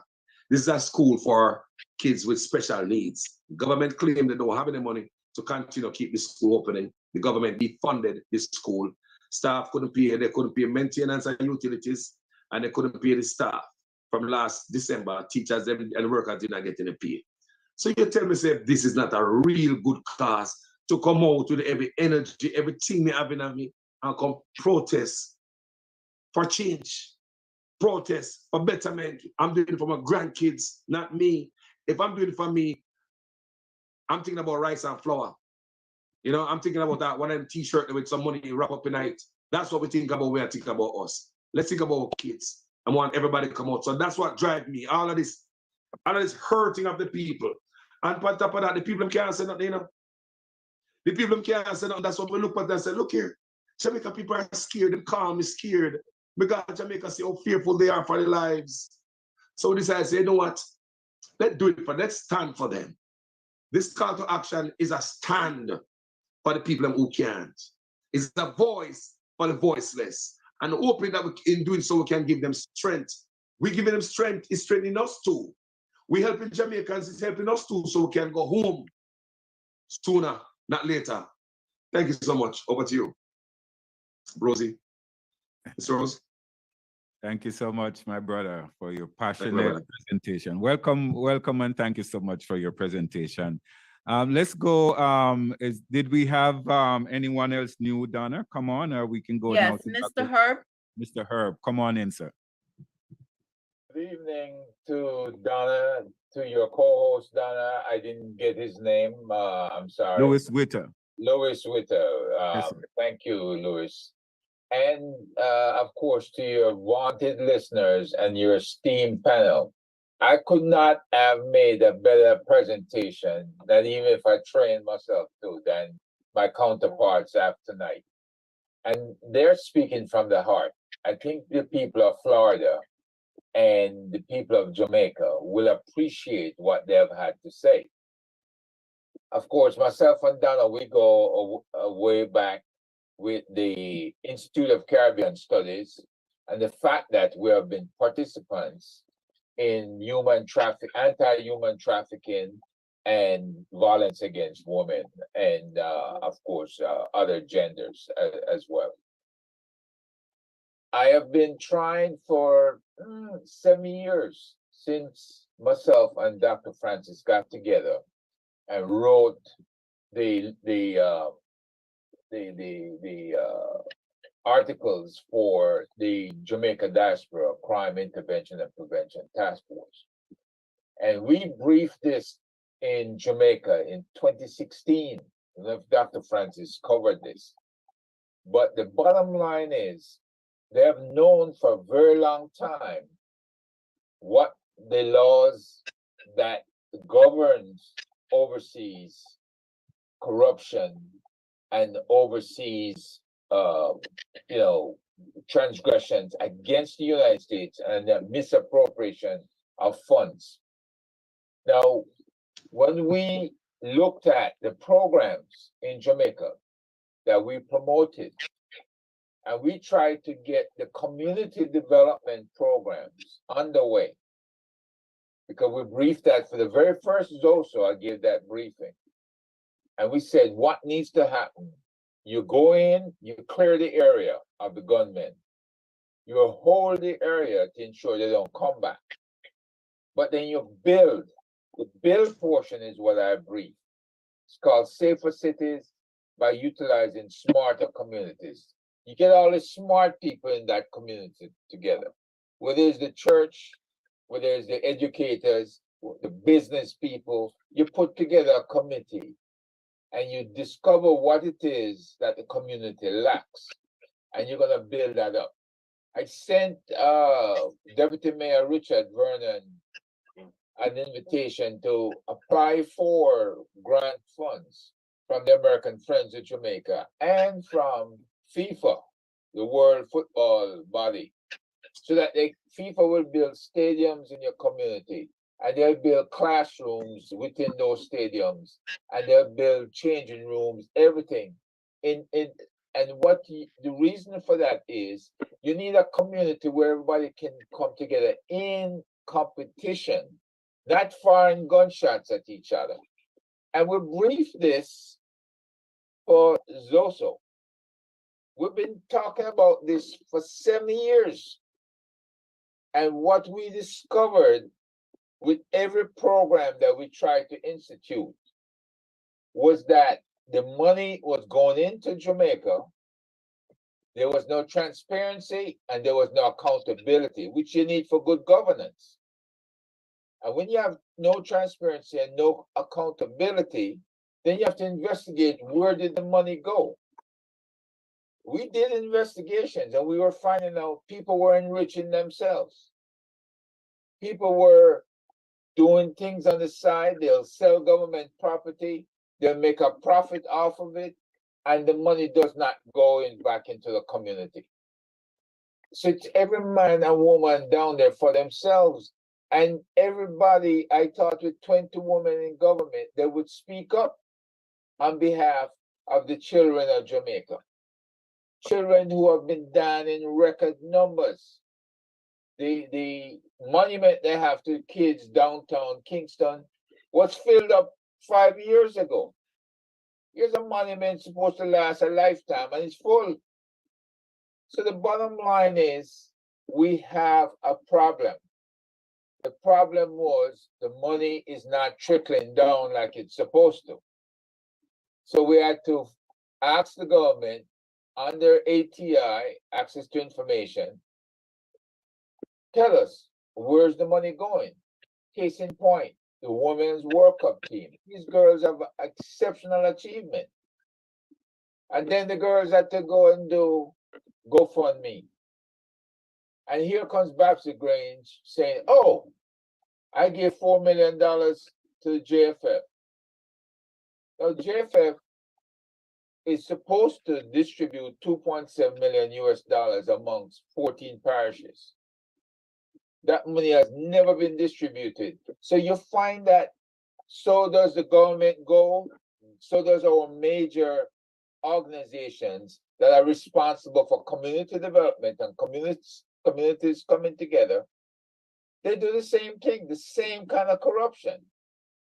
This is a school for kids with special needs. Government claimed they don't have any money to continue to keep the school opening. The government defunded this school. Staff couldn't pay, they couldn't pay maintenance and utilities, and they couldn't pay the staff. From last December, teachers and workers did not get any pay. So you tell me, say, this is not a real good cause to come out with every energy, everything me having on me, and come protest for change, protest for betterment. I'm doing it for my grandkids, not me. If I'm doing it for me, I'm thinking about rice and flour. You know, I'm thinking about that one of them t-shirt with some money wrap up in it. That's what we think about when I think about us. Let's think about our kids. I want everybody to come out. So that's what drives me. All of this hurting of the people. And on top of that, the people can't say nothing, you know. The people can't say nothing. That's what we look at and say, look here. Jamaica people are scared. Them calm is scared. Because Jamaica see how fearful they are for their lives. So we decided to say, you know what? Let's stand for them. This call to action is a stand for the people who can't. It's a voice for the voiceless. And hoping that in doing so, we can give them strength. We giving them strength, it's strengthening us too. We helping Jamaicans, it's helping us too, so we can go home sooner, not later. Thank you so much. Over to you, Rosie. Mr. Rose. Thank you so much, my brother, for your passionate presentation. Welcome, and thank you so much for your presentation. Let's go. Did we have anyone else new, Donna? Come on, or we can go now. Yes, Mr. Herb. Mr. Herb, come on in, sir. Good evening to Donna, to your co-host, Donna. I didn't get his name. I'm sorry. Louis Witter. Louis Witter. Yes, thank you, Louis. And of course, to your wanted listeners and your esteemed panel. I could not have made a better presentation than even if I trained myself to than my counterparts have tonight. And they're speaking from the heart. I think the people of Florida and the people of Jamaica will appreciate what they've had to say. Of course, myself and Donna, we go way back with the Institute of Caribbean Studies and the fact that we have been participants in anti-human trafficking and violence against women, and of course, other genders as well. I have been trying for 7 years since myself and Dr. Francis got together and wrote the articles for the Jamaica Diaspora Crime Intervention and Prevention Task Force. And we briefed this in Jamaica in 2016. I don't know if Dr. Francis covered this. But the bottom line is, they have known for a very long time what the laws that governs overseas corruption and overseas transgressions against the United States and the misappropriation of funds. Now, when we looked at the programs in Jamaica that we promoted, and we tried to get the community development programs underway, because we briefed that for the very first ZOSO, I gave that briefing. And we said, what needs to happen? You go in, you clear the area of the gunmen. You hold the area to ensure they don't come back. But then you build. The build portion is what I briefed. It's called Safer Cities by utilizing smarter communities. You get all the smart people in that community together. Whether it's the church, whether it's the educators, the business people, you put together a committee and you discover what it is that the community lacks, and you're going to build that up. I sent Deputy Mayor Richard Vernon an invitation to apply for grant funds from the American Friends of Jamaica and from FIFA, the World Football Body, so that FIFA will build stadiums in your community, and they'll build classrooms within those stadiums, and they'll build changing rooms, everything. And the reason for that is you need a community where everybody can come together in competition, not firing gunshots at each other. And we briefed this for Zoso. We've been talking about this for 7 years. And what we discovered with every program that we tried to institute was that the money was going into Jamaica. There was no transparency and there was no accountability, which you need for good governance. And when you have no transparency and no accountability, then you have to investigate, where did the money go? We did investigations and we were finding out people were enriching themselves. People were doing things on the side. They'll sell government property. They'll make a profit off of it. And the money does not go back into the community. So it's every man and woman down there for themselves. And everybody, I thought with 20 women in government, they would speak up on behalf of the children of Jamaica. Children who have been down in record numbers. The monument they have to kids downtown Kingston was filled up 5 years ago. Here's a monument supposed to last a lifetime and it's full. So the bottom line is we have a problem. The problem was the money is not trickling down like it's supposed to. So we had to ask the government under ATI, Access to Information, tell us, where's the money going? Case in point, the Women's World Cup team. These girls have exceptional achievement. And then the girls had to go and do GoFundMe. And here comes Babsy Grange saying, oh, I gave $4 million to the JFF. Now, JFF is supposed to distribute 2.7 million US dollars amongst 14 parishes. That money has never been distributed. So you find that so does the government go, so does our major organizations that are responsible for community development and communities coming together. They do the same thing, the same kind of corruption.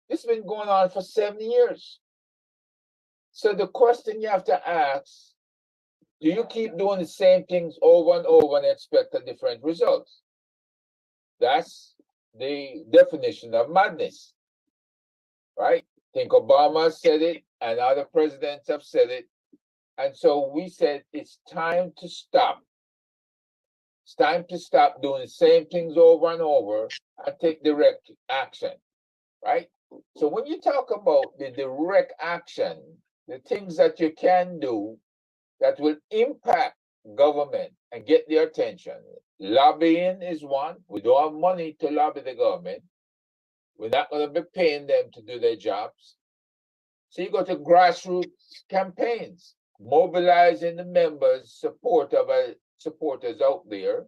It's been going on for 7 years. So the question you have to ask, do you keep doing the same things over and over and expect a different result? That's the definition of madness, right? I think Obama said it and other presidents have said it. And so we said, it's time to stop. It's time to stop doing the same things over and over and take direct action, right? So when you talk about the direct action, the things that you can do that will impact government and get their attention. Lobbying is one. We don't have money to lobby the government. We're not going to be paying them to do their jobs. So you go to grassroots campaigns, mobilizing the members, supporters out there,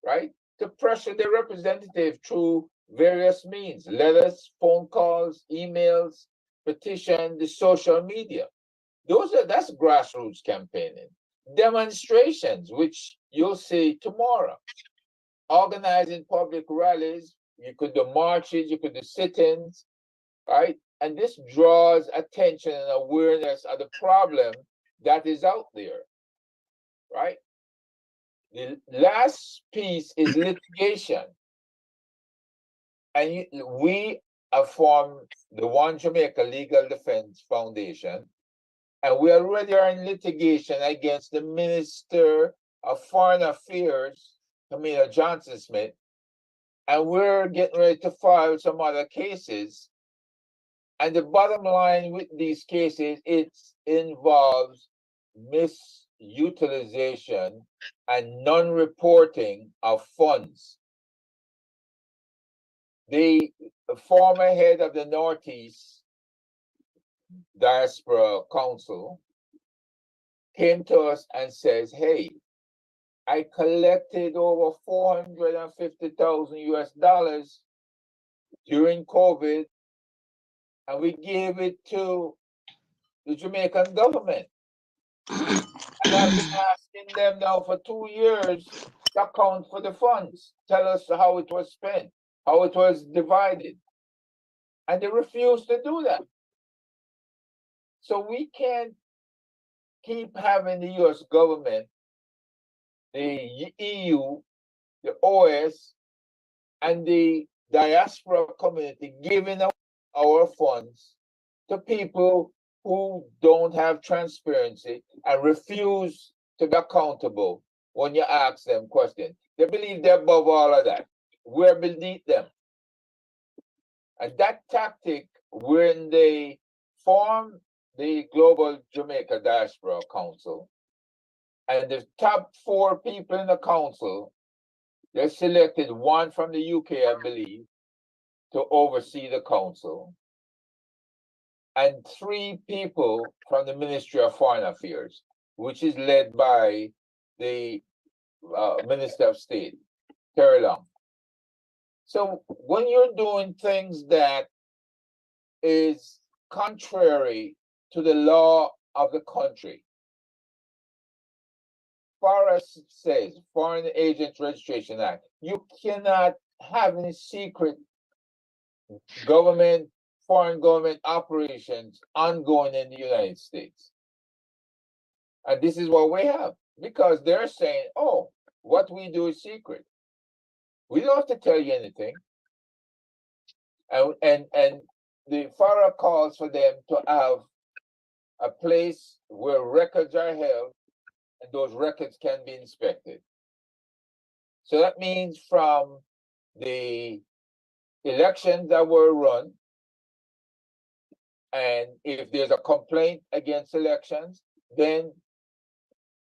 right? To pressure the representative through various means, letters, phone calls, emails, petition, the social media. That's grassroots campaigning. Demonstrations, which you'll see tomorrow. Organizing public rallies, you could do marches, you could do sit-ins, right? And this draws attention and awareness of the problem that is out there, right? The last piece is litigation. And we have formed the One Jamaica Legal Defense Foundation, And we already are in litigation against the Minister of Foreign Affairs, Camilla Johnson Smith, and we're getting ready to file some other cases. And the bottom line with these cases, it involves misutilization and non-reporting of funds. The former head of the Northeast Diaspora Council came to us and says, hey, I collected over 450,000 US dollars during COVID, and we gave it to the Jamaican government. And I've been asking them now for 2 years to account for the funds, tell us how it was spent, how it was divided. And they refuse to do that. So we can't keep having the US government, the EU, the OS, and the diaspora community giving up our funds to people who don't have transparency and refuse to be accountable when you ask them questions. They believe they're above all of that. We're beneath them. And that tactic, when they formed the Global Jamaica Diaspora Council, and the top 4 people in the council, they selected one from the UK, I believe, to oversee the council, and 3 people from the Ministry of Foreign Affairs, which is led by the Minister of State, Terry Long. So when you're doing things that is contrary to the law of the country, FARA says, Foreign Agent Registration Act, you cannot have any secret government, foreign government operations ongoing in the United States. And this is what we have, because they're saying, oh, what we do is secret. We don't have to tell you anything. And the FARA calls for them to have a place where records are held, and those records can be inspected. So that means from the elections that were run, and if there's a complaint against elections, then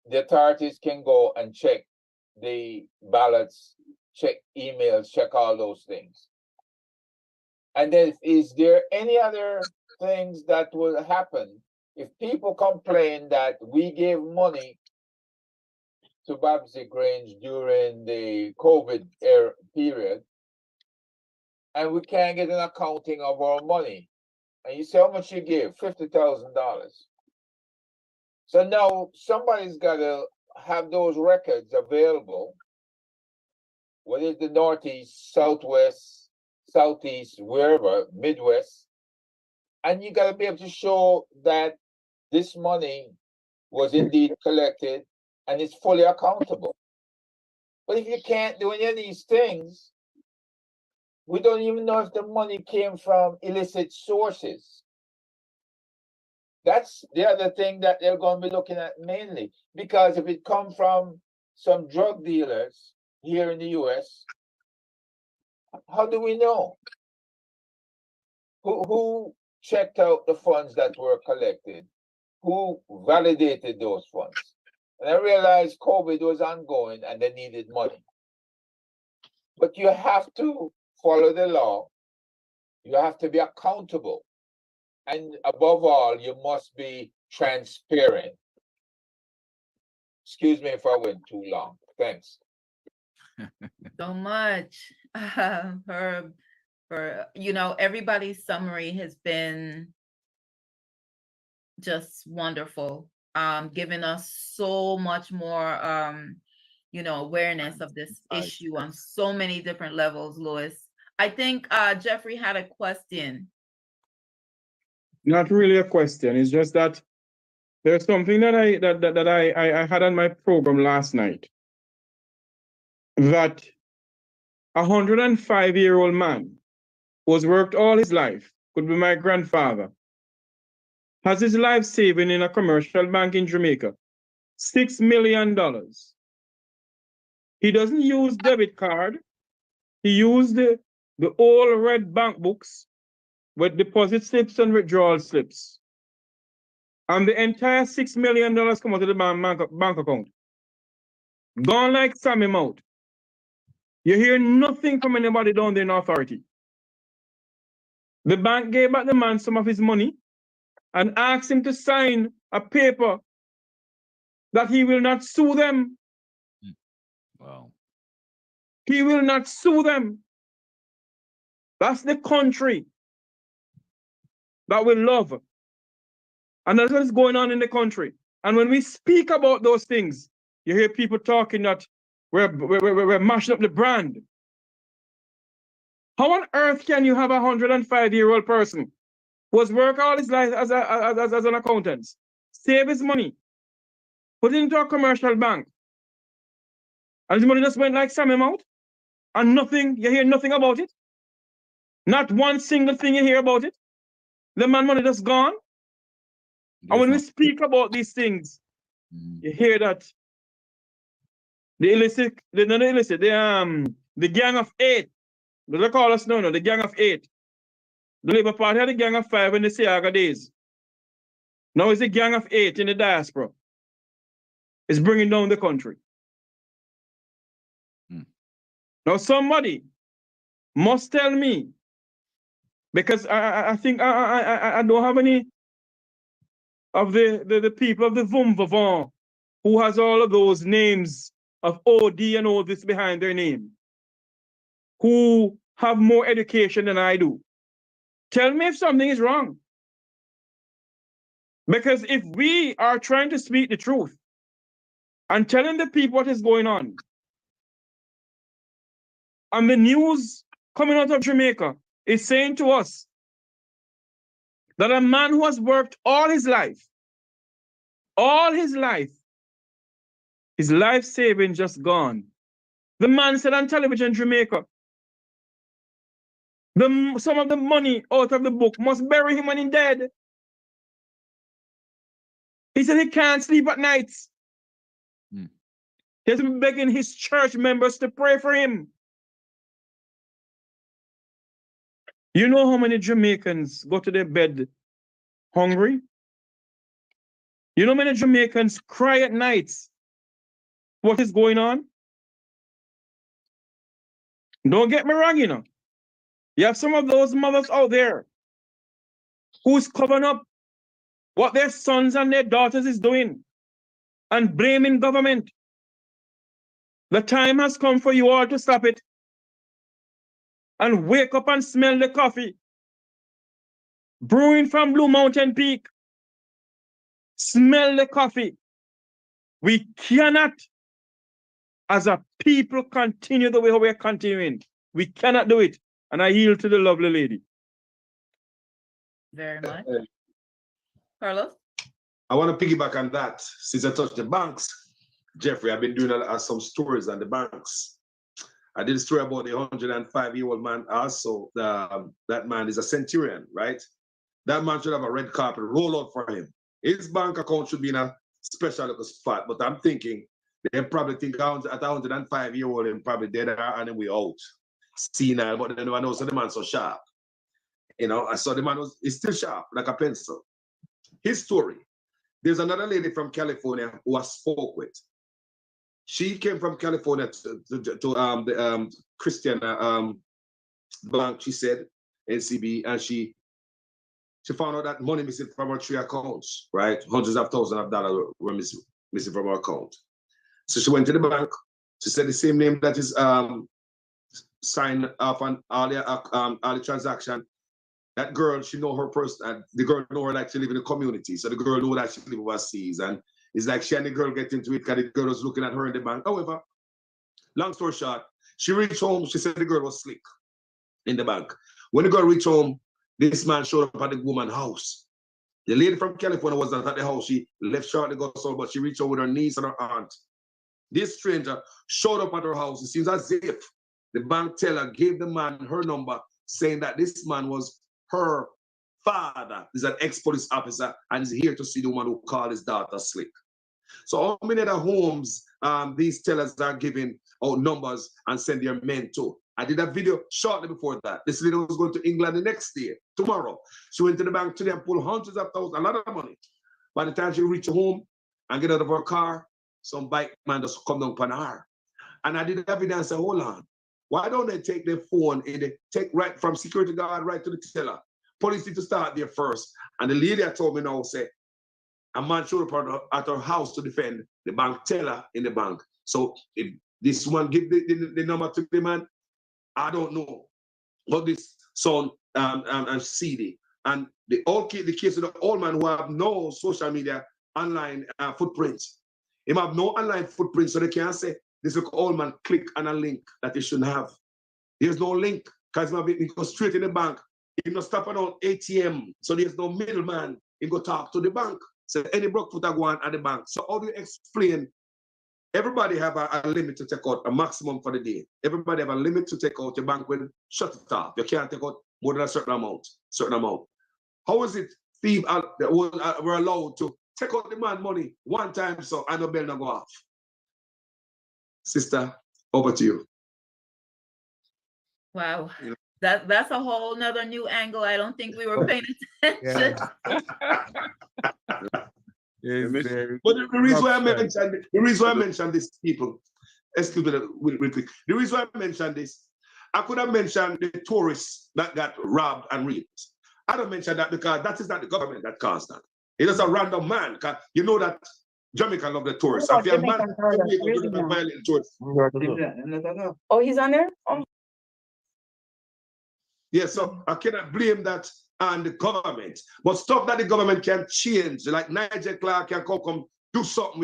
the authorities can go and check the ballots, check emails, check all those things. And then is there any other things that will happen if people complain that we gave money to Babsy Grange during the COVID era period, and we can't get an accounting of our money? And you say, how much you give? $50,000. So now somebody's got to have those records available, whether it's the Northeast, Southwest, Southeast, wherever, Midwest, and you got to be able to show that this money was indeed collected and it's fully accountable. But if you can't do any of these things, we don't even know if the money came from illicit sources. That's the other thing that they're going to be looking at mainly, because if it comes from some drug dealers here in the US, how do we know? Who checked out the funds that were collected? Who validated those funds? And I realized COVID was ongoing and they needed money. But you have to follow the law. You have to be accountable. And above all, you must be transparent. Excuse me if I went too long. Thanks. So much, Herb, for, everybody's summary has been just wonderful, giving us so much more, awareness of this issue on so many different levels, Louis. I think Jeffrey had a question. Not really a question. It's just that there's something that I had on my program last night, that a 105-year-old man who has worked all his life, could be my grandfather, has his life saving in a commercial bank in Jamaica. $6 million. He doesn't use debit card. He used the old red bank books with deposit slips and withdrawal slips. And the entire $6 million come out of the bank account. Gone like Sammy Mouth. You hear nothing from anybody down there in authority. The bank gave back the man some of his money and asked him to sign a paper that he will not sue them. Wow. He will not sue them. That's the country that we love. And that's what's going on in the country. And when we speak about those things, you hear people talking that we're mashing up the brand. How on earth can you have a 105-year-old person who has worked all his life as an accountant, save his money, put it into a commercial bank, and his money just went like Sammy Mouth, and nothing, you hear nothing about it? Not one single thing you hear about it? The man money just gone? And when we speak about these things, you hear that the gang of 8, they call us no, the gang of 8. The Labour Party had the gang of 5 in the Siaga days. Now it's the gang of 8 in the diaspora. It's bringing down the country. Now somebody must tell me, because I think I don't have any of the people of the Vumvavon who has all of those names of OD and all this behind their name, who have more education than I do. Tell me if something is wrong. Because if we are trying to speak the truth and telling the people what is going on, and the news coming out of Jamaica is saying to us that a man who has worked all his life, his life saving just gone. The man said on television in Jamaica, some of the money out of the book must bury him when he's dead. He said he can't sleep at nights. He's been begging his church members to pray for him. You know how many Jamaicans go to their bed hungry? You know how many Jamaicans cry at nights? What is going on? Don't get me wrong, you know. You have some of those mothers out there who's covering up what their sons and their daughters is doing and blaming government. The time has come for you all to stop it and wake up and smell the coffee brewing from Blue Mountain Peak. Smell the coffee. We cannot, as a people, continue the way we're continuing. We cannot do it. And I yield to the lovely lady. Very much. Carlos? I want to piggyback on that. Since I touched the banks, Jeffrey, I've been doing some stories on the banks. I did a story about the 105-year-old man also. That man is a centurion, right? That man should have a red carpet roll out for him. His bank account should be in a special little spot, but I'm thinking they probably think at 105-year-old and probably dead and then we out. Senile, but then I know so the man so sharp. You know, I saw the man is still sharp, like a pencil. His story. There's another lady from California who I spoke with. She came from California to the Christian bank, she said, NCB, and she found out that money missing from her 3 accounts, right? Hundreds of thousands of dollars were missing from her account. So she went to the bank. She said the same name that is signed off on all the transaction. That girl, she know her person. The girl know her like she live in the community. So the girl know that she live overseas. And it's like she and the girl get into it because the girl was looking at her in the bank. However, long story short, she reached home. She said the girl was slick in the bank. When the girl reached home, this man showed up at the woman's house. The lady from California was not at the house. She left shortly ago, but she reached out with her niece and her aunt. This stranger showed up at her house. It seems as if the bank teller gave the man her number, saying that this man was her father is an ex-police officer and is here to see the woman who called his daughter slick. So how many other homes these tellers are giving out numbers and send their men to? I did a video shortly before that. This lady was going to England the next day, tomorrow. She went to the bank today and pulled hundreds of thousands, a lot of money. By the time she reached home and get out of her car, some bike man just come down upon her. And I did a video and said, hold on. Why don't they take their phone and they take right from security guard right to the teller? Police need to start there first. And the lady I told me now said, a man showed up at her house to defend the bank teller in the bank. So if this one give the number to the man, I don't know. But this son CD. And the case of the old man who have no social media online footprints. He have no online footprints, so they can't say this old man click on a link that he shouldn't have. There's no link because he go straight in the bank. He no stop on ATM, so there's no middleman. He go talk to the bank. So any broke foot are going at the bank. So how do you explain? Everybody have a limit to take out, a maximum for the day. Everybody have a limit to take out. Your bank will shut it off. You can't take out more than a certain amount. How is it thieves were allowed to take out the man money one time so and the bell not go off? Sister, over to you. Wow. That's a whole nother new angle. I don't think we were paying attention. But the reason why I mentioned this, people, excuse me, real quick. The reason why I mentioned this, I could have mentioned the tourists that got robbed and raped. I don't mention that because that is not the government that caused that. It is a random man. Because you know that Jamaica love the tourists. If you're a man, violent tourists. Oh, he's on there? Oh. Yeah, so I cannot blame that on the government. But stuff that the government can change, like Nigel Clark can come do something.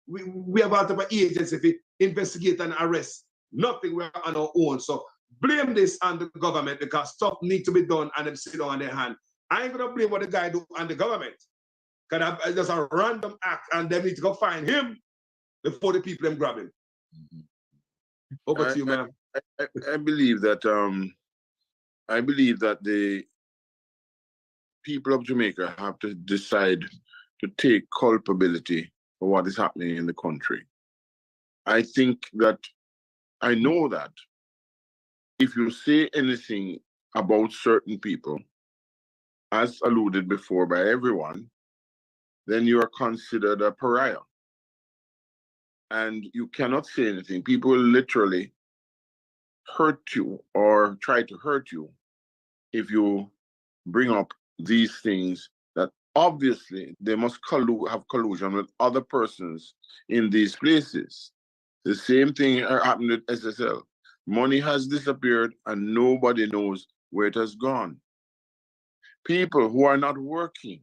We have out of an agency to investigate and arrest. Nothing, we're on our own. So blame this on the government because stuff needs to be done and them sit on their hand. I ain't gonna blame what the guy do on the government. Because it's just a random act and they need to go find him before the people them grab him. Over to you, man. I believe that the people of Jamaica have to decide to take culpability for what is happening in the country. I know that if you say anything about certain people, as alluded before by everyone, then you are considered a pariah. And you cannot say anything. People will literally hurt you or try to hurt you if you bring up these things that obviously they must have collusion with other persons in these places. The same thing happened with SSL. Money has disappeared and nobody knows where it has gone. People who are not working,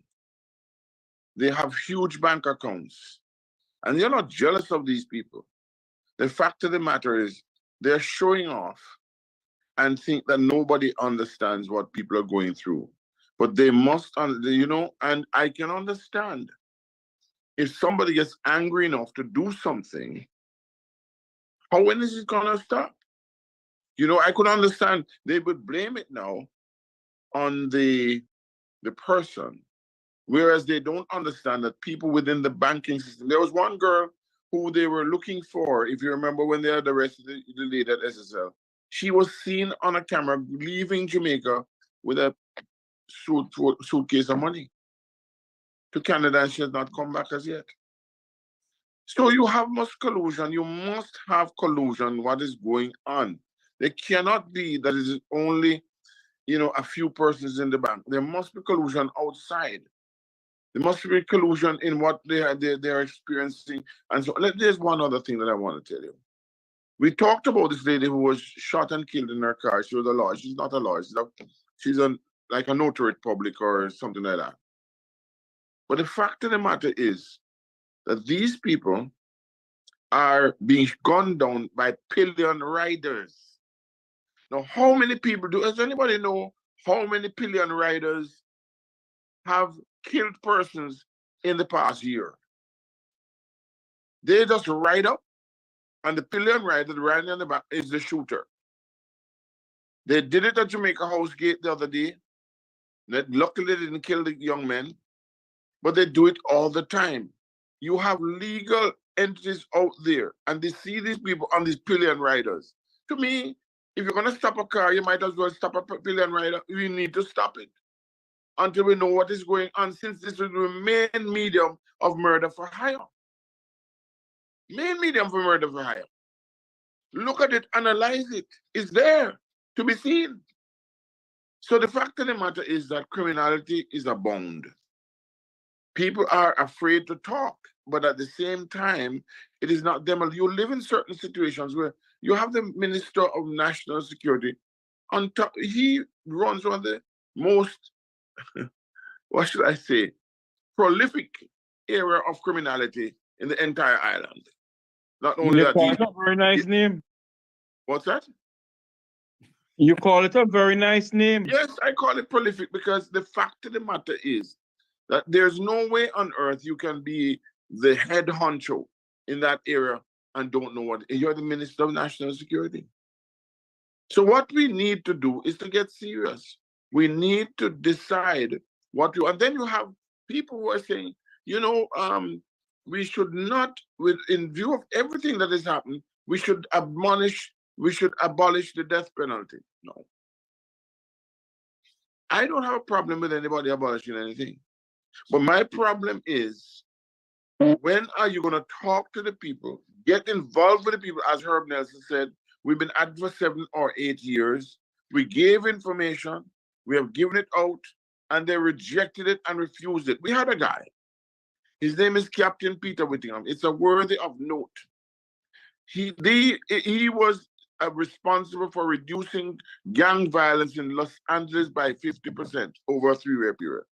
they have huge bank accounts and you're not jealous of these people. The fact of the matter is they're showing off and think that nobody understands what people are going through. But they must, and I can understand if somebody gets angry enough to do something, when is it gonna stop? I could understand they would blame it now on the person, whereas they don't understand that people within the banking system. There was one girl who they were looking for, if you remember when they had arrested the lady at SSL. She was seen on a camera leaving Jamaica with a suitcase of money to Canada, and she has not come back as yet. So you must collusion. You must have collusion. What is going on? There cannot be that it is only, a few persons in the bank. There must be collusion outside. There must be collusion in what they're experiencing. And so there's one other thing that I want to tell you. We talked about this lady who was shot and killed in her car. She was a lawyer. She's not a lawyer. She's like a notary public or something like that. But the fact of the matter is that these people are being gunned down by pillion riders. Now, how many people does anybody know how many pillion riders have killed persons in the past year? They just ride up, and the pillion rider riding on the back is the shooter. They did it at Jamaica House Gate the other day. Luckily, they didn't kill the young men, but they do it all the time. You have legal entities out there, and they see these people on these pillion riders. To me, if you're going to stop a car, you might as well stop a pillion rider. We need to stop it until we know what is going on, since this is the main medium of murder for hire. Main medium for murder for hire. Look at it, analyze it. It's there to be seen. So the fact of the matter is that criminality is abound. People are afraid to talk, but at the same time, it is not them. You live in certain situations where you have the Minister of National Security on top. He runs one of the most, what should I say, prolific area of criminality in the entire island. Not only that, call it a very nice name. What's that? You call it a very nice name. Yes, I call it prolific because the fact of the matter is that there's no way on earth you can be the head honcho in that area and don't know what you're the Minister of National Security. So what we need to do is to get serious. We need to decide what to, and then you have people who are saying, you know, we should not, in view of everything that has happened, we should abolish the death penalty. No. I don't have a problem with anybody abolishing anything. But my problem is, when are you going to talk to the people, get involved with the people? As Herb Nelson said, we've been at it for 7 or 8 years. We gave information, we have given it out, and they rejected it and refused it. We had a guy. His name is Captain Peter Whittingham. It's a worthy of note. He was responsible for reducing gang violence in Los Angeles by 50% over a 3-year period.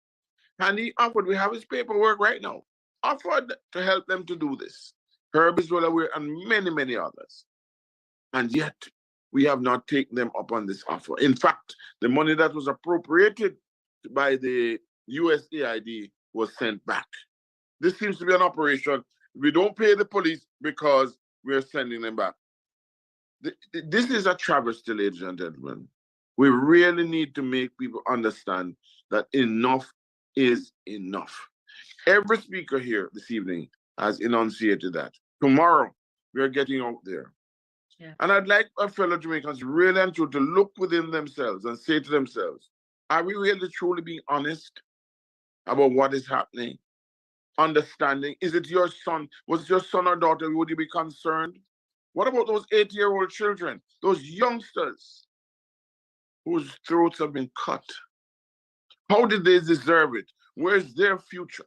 And he offered, we have his paperwork right now, offered to help them to do this. Herb is well aware, and many, many others. And yet, we have not taken them up on this offer. In fact, the money that was appropriated by the USAID was sent back. This seems to be an operation. We don't pay the police because we're sending them back. This is a travesty, ladies and gentlemen. We really need to make people understand that enough is enough. Every speaker here this evening has enunciated that. Tomorrow, we're getting out there. Yeah. And I'd like our fellow Jamaicans really and truly to look within themselves and say to themselves, are we really truly being honest about what is happening? Understanding, is it your son? Was it your son or daughter? Would you be concerned? What about those 8-year-old children, those youngsters whose throats have been cut? How did they deserve it? Where's their future?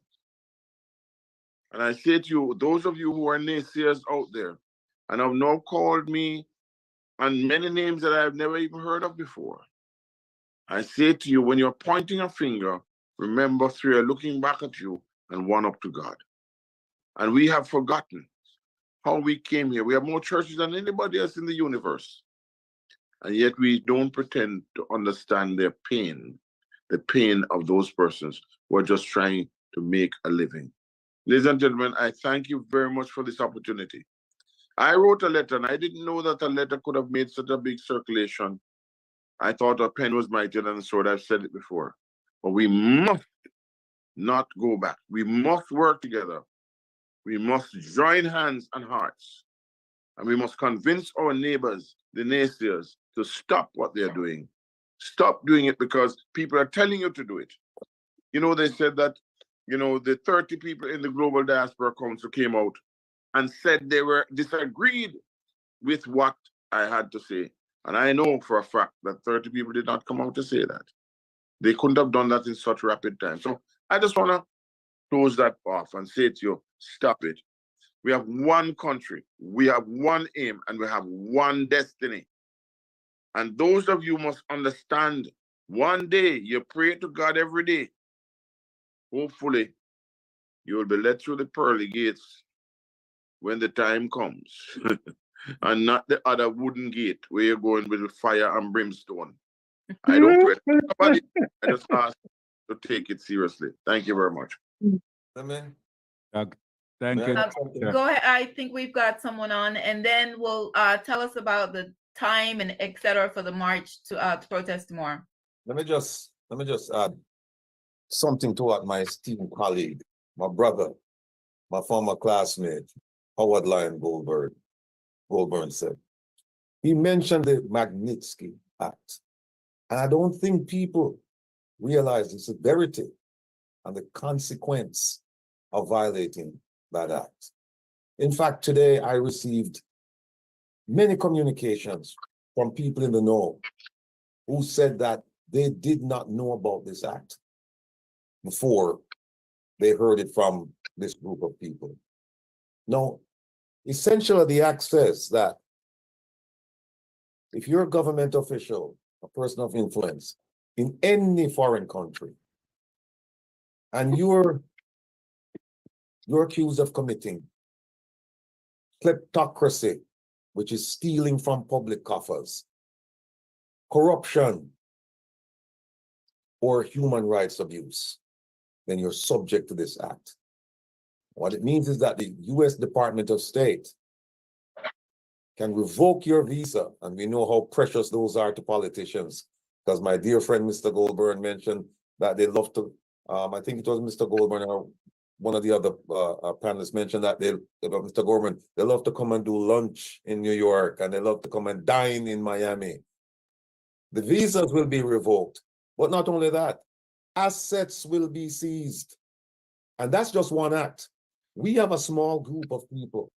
And I say to you, those of you who are naysayers out there, and have now called me on many names that I've never even heard of before, I say to you, when you're pointing a finger, remember 3 are looking back at you and 1 up to God. And we have forgotten how we came here. We have more churches than anybody else in the universe. And yet we don't pretend to understand their pain, the pain of those persons who are just trying to make a living. Ladies and gentlemen, I thank you very much for this opportunity. I wrote a letter, and I didn't know that a letter could have made such a big circulation. I thought a pen was mightier than a sword. I've said it before. But we must not go back. We must work together. We must join hands and hearts. And we must convince our neighbors, the naysayers, to stop what they're doing. Stop doing it because people are telling you to do it. You know, they said that, you know, the 30 people in the Global Diaspora Council came out and said they were disagreed with what I had to say. And I know for a fact that 30 people did not come out to say that. They couldn't have done that in such rapid time. So I just want to close that off and say to you, stop it. We have one country, we have one aim, and we have one destiny. And those of you must understand, one day you pray to God every day. Hopefully, you will be led through the pearly gates when the time comes. And not the other wooden gate where you're going with fire and brimstone. I don't pray to nobody. I just ask to take it seriously. Thank you very much. Amen. Thank you. Go ahead. I think we've got someone on, and then we'll tell us about the time and etc. for the march to protest tomorrow. Let me just add something to what my esteemed colleague, my brother, my former classmate, Howard Lyon Goldburn said. He mentioned the Magnitsky Act. And I don't think people realize the severity and the consequence of violating that act. In fact, today I received many communications from people in the know who said that they did not know about this act before they heard it from this group of people. Now, essentially the act says that if you're a government official, a person of influence in any foreign country, and you're accused of committing kleptocracy, which is stealing from public coffers, corruption, or human rights abuse, then you're subject to this act. What it means is that the US Department of State can revoke your visa, and we know how precious those are to politicians, because my dear friend Mr. Goldburn mentioned that they love to, I think it was Mr. Goldburn or one of the other panelists mentioned that Mr. Goldburn, they love to come and do lunch in New York, and they love to come and dine in Miami. The visas will be revoked, but not only that, assets will be seized. And that's just one act. We have a small group of people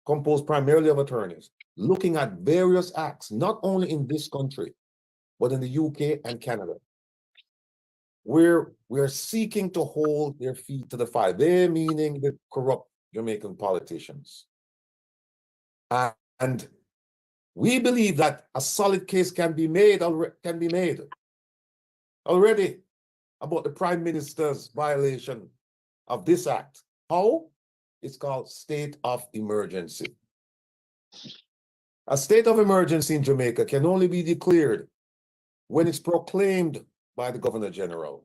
composed primarily of attorneys looking at various acts, not only in this country, but in the UK and Canada, where we're seeking to hold their feet to the fire. They meaning the corrupt Jamaican politicians. And we believe that a solid case can be made already about the Prime Minister's violation of this act. How? It's called state of emergency. A state of emergency in Jamaica can only be declared when it's proclaimed by the Governor General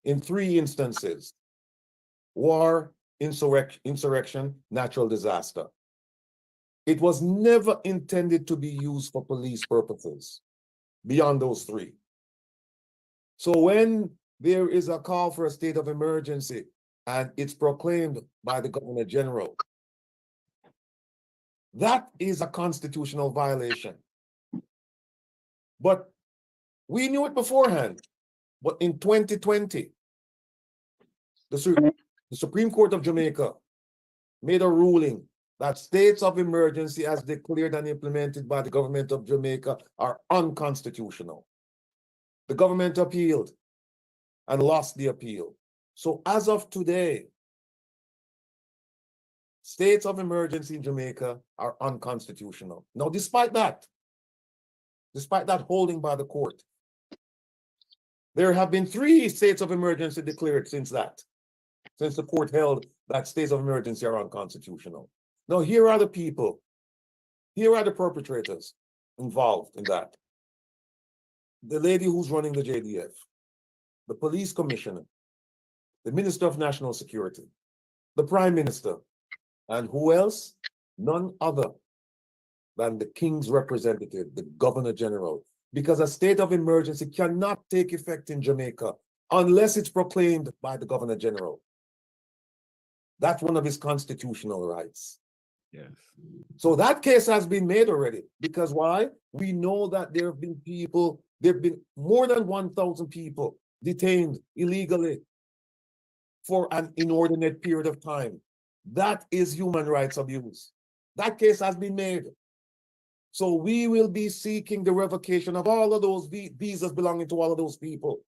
in 3 instances: war, insurrection, natural disaster. It was never intended to be used for police purposes beyond those 3. So when there is a call for a state of emergency and it's proclaimed by the Governor General, that is a constitutional violation. But we knew it beforehand. But in 2020, the Supreme Court of Jamaica made a ruling that states of emergency as declared and implemented by the government of Jamaica are unconstitutional. The government appealed and lost the appeal. So as of today, states of emergency in Jamaica are unconstitutional. Now, despite that holding by the court, there have been 3 states of emergency declared since the court held that states of emergency are unconstitutional. Now, here are the people, here are the perpetrators involved in that. The lady who's running the JDF, the police commissioner, the Minister of National Security, the Prime Minister, and who else? None other than the King's representative, the Governor General, because a state of emergency cannot take effect in Jamaica unless it's proclaimed by the Governor General. That's one of his constitutional rights. Yes. So that case has been made already, because why? We know that there have been more than 1,000 people detained illegally for an inordinate period of time. That is human rights abuse. That case has been made. So we will be seeking the revocation of all of those visas belonging to all of those people.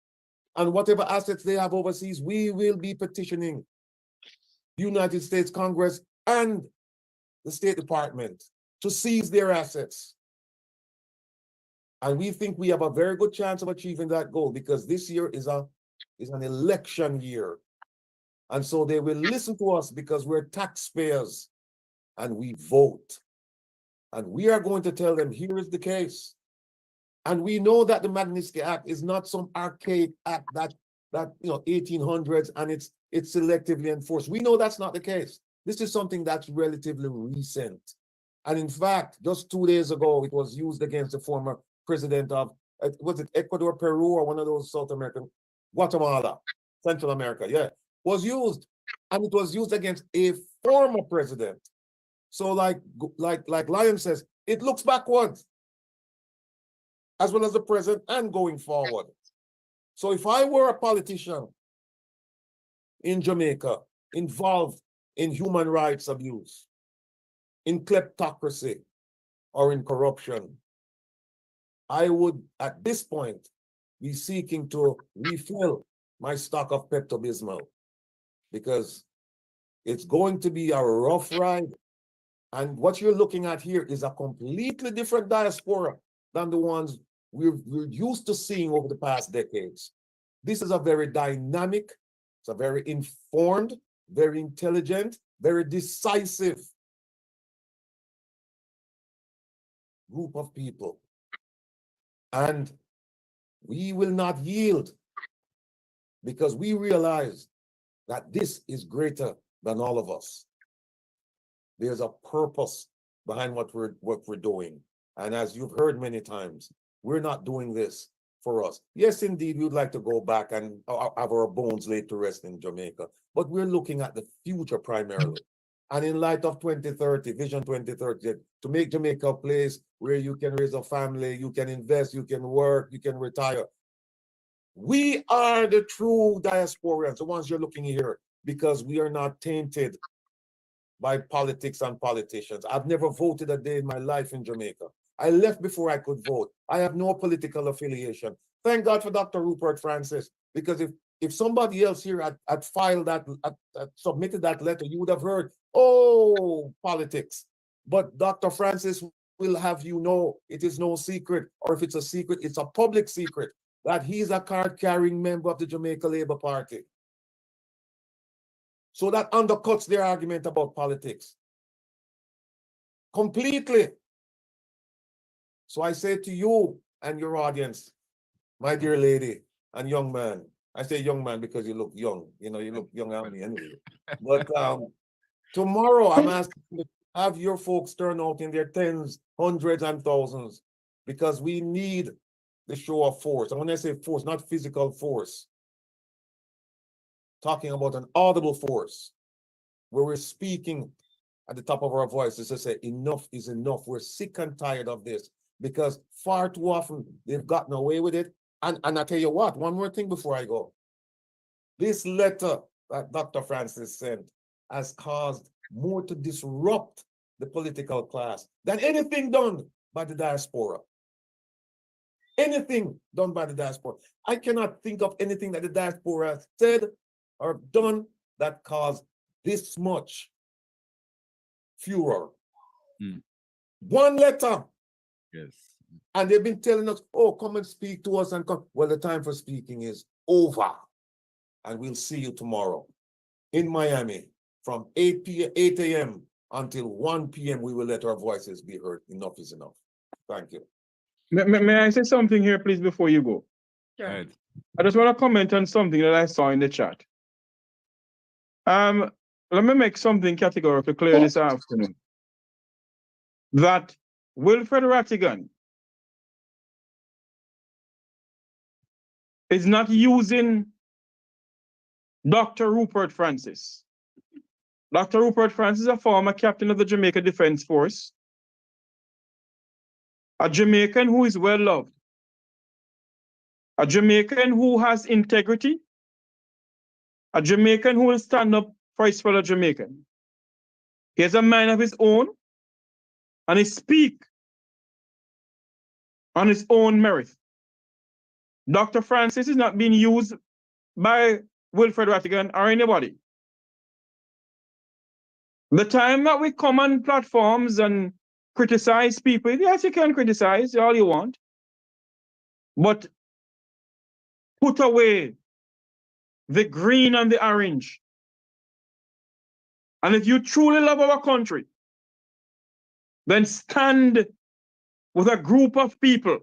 And whatever assets they have overseas, we will be petitioning the United States Congress and the State Department to seize their assets. And we think we have a very good chance of achieving that goal, because this year is an election year. And so they will listen to us because we're taxpayers and we vote. And we are going to tell them, here is the case. And we know that the Magnitsky Act is not some archaic act that 1800s and it's selectively enforced. We know that's not the case. This is something that's relatively recent. And in fact, just 2 days ago, it was used against the former president of, was it Ecuador, Peru, or one of those South American, Guatemala. Central America, yeah, was used, and it was used against a former president. So like Lion says, it looks backwards, as well as the present and going forward. So if I were a politician in Jamaica involved in human rights abuse, in kleptocracy, or in corruption, I would, at this point, be seeking to refill my stock of Pepto-Bismol, because it's going to be a rough ride. And what you're looking at here is a completely different diaspora than the ones we're used to seeing over the past decades. This is a very dynamic, it's a very informed, very intelligent, very decisive group of people. And we will not yield, because we realize that this is greater than all of us. There's a purpose behind what we're doing. And as you've heard many times, we're not doing this for us. Yes, indeed, we would like to go back and have our bones laid to rest in Jamaica, but we're looking at the future primarily. And in light of 2030, Vision 2030, to make Jamaica a place where you can raise a family, you can invest, you can work, you can retire. We are the true diasporans, the ones you're looking here, because we are not tainted by politics and politicians. I've never voted a day in my life in Jamaica. I left before I could vote. I have no political affiliation. Thank God for Dr. Rupert Francis, because if somebody else here had filed that, had submitted that letter, you would have heard, oh, politics. But Dr. Francis will have you know it is no secret, or if it's a secret, it's a public secret, that he's a card-carrying member of the Jamaica Labour Party. So that undercuts their argument about politics completely. So I say to you and your audience, my dear lady and young man, I say young man because you look young, you know, you look young on me anyway. But tomorrow I'm asking you to have your folks turn out in their tens, hundreds, and thousands, because we need the show of force. And when I say force, not physical force, talking about an audible force, where we're speaking at the top of our voices to say enough is enough. We're sick and tired of this, because far too often they've gotten away with it. And I tell you what, one more thing before I go. This letter that Dr. Francis sent has caused more to disrupt the political class than anything done by the diaspora. Anything done by the diaspora. I cannot think of anything that the diaspora has said or done that caused this much furor. One letter. Yes. And they've been telling us, oh, come and speak to us and come. Well, the time for speaking is over. And we'll see you tomorrow in Miami from 8 a.m. until 1 p.m. We will let our voices be heard. Enough is enough. Thank you. May I say something here, please, before you go? Sure. Right. I just want to comment on something that I saw in the chat. Let me make something categorically clear this afternoon. That Wilfred Rattigan is not using Dr. Rupert Francis. Dr. Rupert Francis is a former captain of the Jamaica Defense Force, a Jamaican who is well loved, a Jamaican who has integrity, a Jamaican who will stand up for his fellow Jamaican. He has a mind of his own, and he speaks on his own merit. Dr. Francis is not being used by Wilfred Rattigan or anybody. The time that we come on platforms and criticize people, yes, you can criticize all you want, but put away the green and the orange. And if you truly love our country, then stand with a group of people.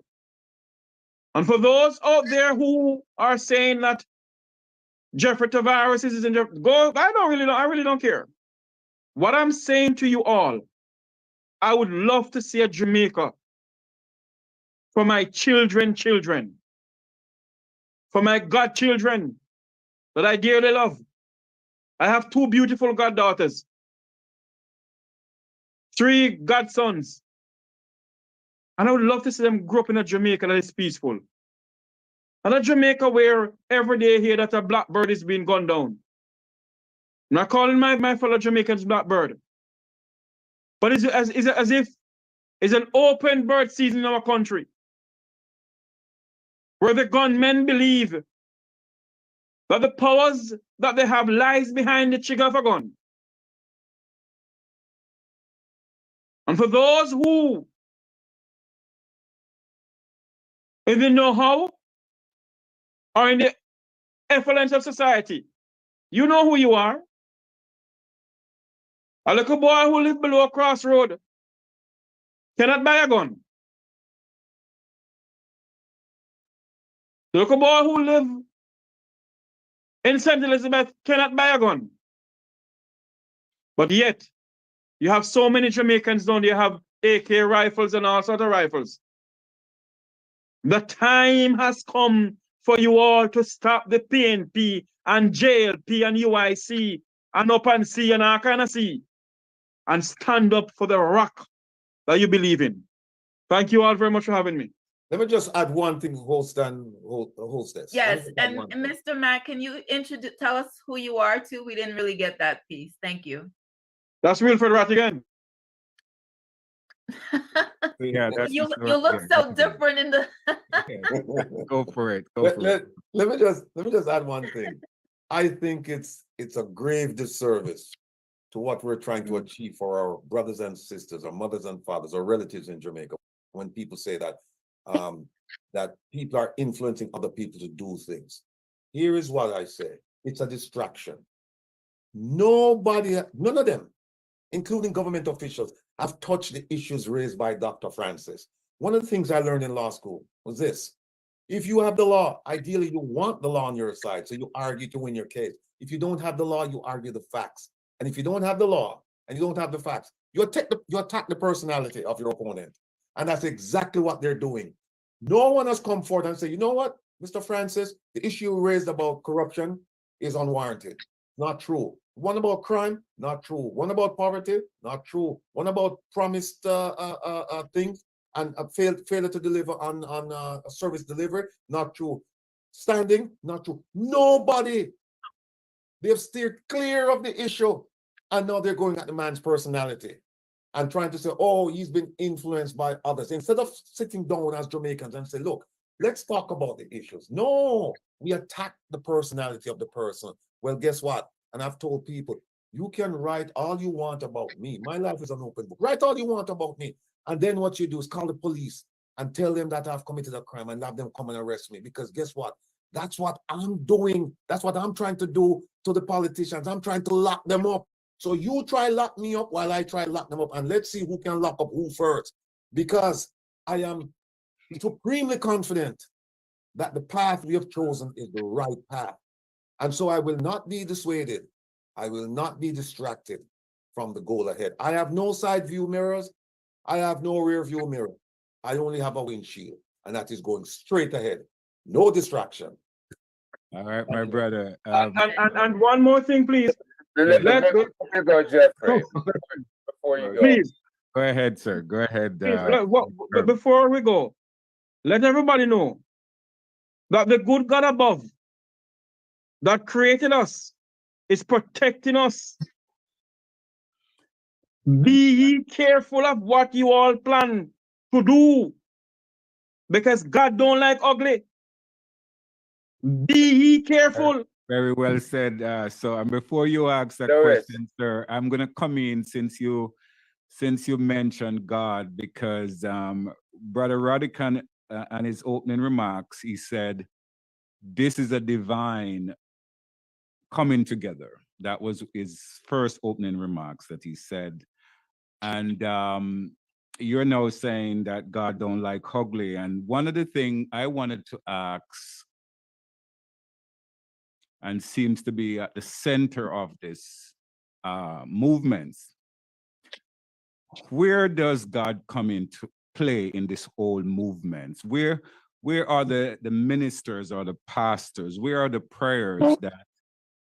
And for those out there who are saying that Jeffrey Tavares is in Jeffrey, go, I really don't care. What I'm saying to you all, I would love to see a Jamaica for my children, for my godchildren, that I dearly love. I have 2 beautiful goddaughters, 3 godsons. And I would love to see them grow up in a Jamaica that is peaceful. And a Jamaica where every day here that a blackbird is being gunned down. I'm not calling my fellow Jamaicans blackbird. But it's as if it's an open bird season in our country, where the gunmen believe that the powers that they have lies behind the trigger of a gun. And for those who, in the know-how or in the effluence of society, you know who you are. A little boy who lives below a crossroad cannot buy a gun. The little boy who lives in St. Elizabeth cannot buy a gun. But yet, you have so many Jamaicans down there have AK rifles and all sorts of rifles. The time has come for you all to stop the PNP and JLP and UIC and up and C and all kind of C and stand up for the rock that you believe in. Thank you all very much for having me. Let me just add one thing, hostess. Yes, and Mr. Mack, can you tell us who you are too? We didn't really get that piece. Thank you. That's Wilfred Rattigan. Yeah, you look so different in the. Go for it. Let me just add one thing. I think it's a grave disservice to what we're trying to achieve for our brothers and sisters, our mothers and fathers, our relatives in Jamaica, when people say that that people are influencing other people to do things. Here is what I say. It's a distraction. None of them, including government officials, have touched the issues raised by Dr. Francis. One of the things I learned in law school was this. If you have the law, ideally you want the law on your side, so you argue to win your case. If you don't have the law, you argue the facts. And if you don't have the law and you don't have the facts, you attack the personality of your opponent. And that's exactly what they're doing. No one has come forward and said, you know what, Mr. Francis, the issue raised about corruption is unwarranted. Not true. One about crime, not true. One about poverty, not true. One about promised things and failure to deliver on service delivery, not true. Standing, not true. Nobody. They've steered clear of the issue, and now they're going at the man's personality and trying to say, oh, he's been influenced by others. Instead of sitting down as Jamaicans and say, look, let's talk about the issues. No, we attack the personality of the person. Well, guess what? And I've told people, you can write all you want about me. My life is an open book. Write all you want about me. And then what you do is call the police and tell them that I've committed a crime and have them come and arrest me. Because guess what? That's what I'm doing. That's what I'm trying to do to the politicians. I'm trying to lock them up. So you try lock me up while I try lock them up. And let's see who can lock up who first. Because I am supremely confident that the path we have chosen is the right path. And so I will not be dissuaded. I will not be distracted from the goal ahead. I have no side view mirrors. I have no rear view mirror. I only have a windshield, and that is going straight ahead. No distraction. All right, my brother. And one more thing, please. Let me go, Jeffrey, before you go. Please. Go ahead, sir. Go ahead. Before we go, let everybody know that the good God above that created us is protecting us. Be ye careful of what you all plan to do, because God don't like ugly. Be ye careful. Very well said. So, and before you ask that question, sir, I'm gonna come in since you mentioned God, because Brother Rattigan and his opening remarks, he said, this is a divine coming together. That was his first opening remarks that he said. And you're now saying that God don't like ugly. And one of the things I wanted to ask, and seems to be at the center of this movement, where does God come into play in this whole movement? Where are the ministers or the pastors? Where are the prayers that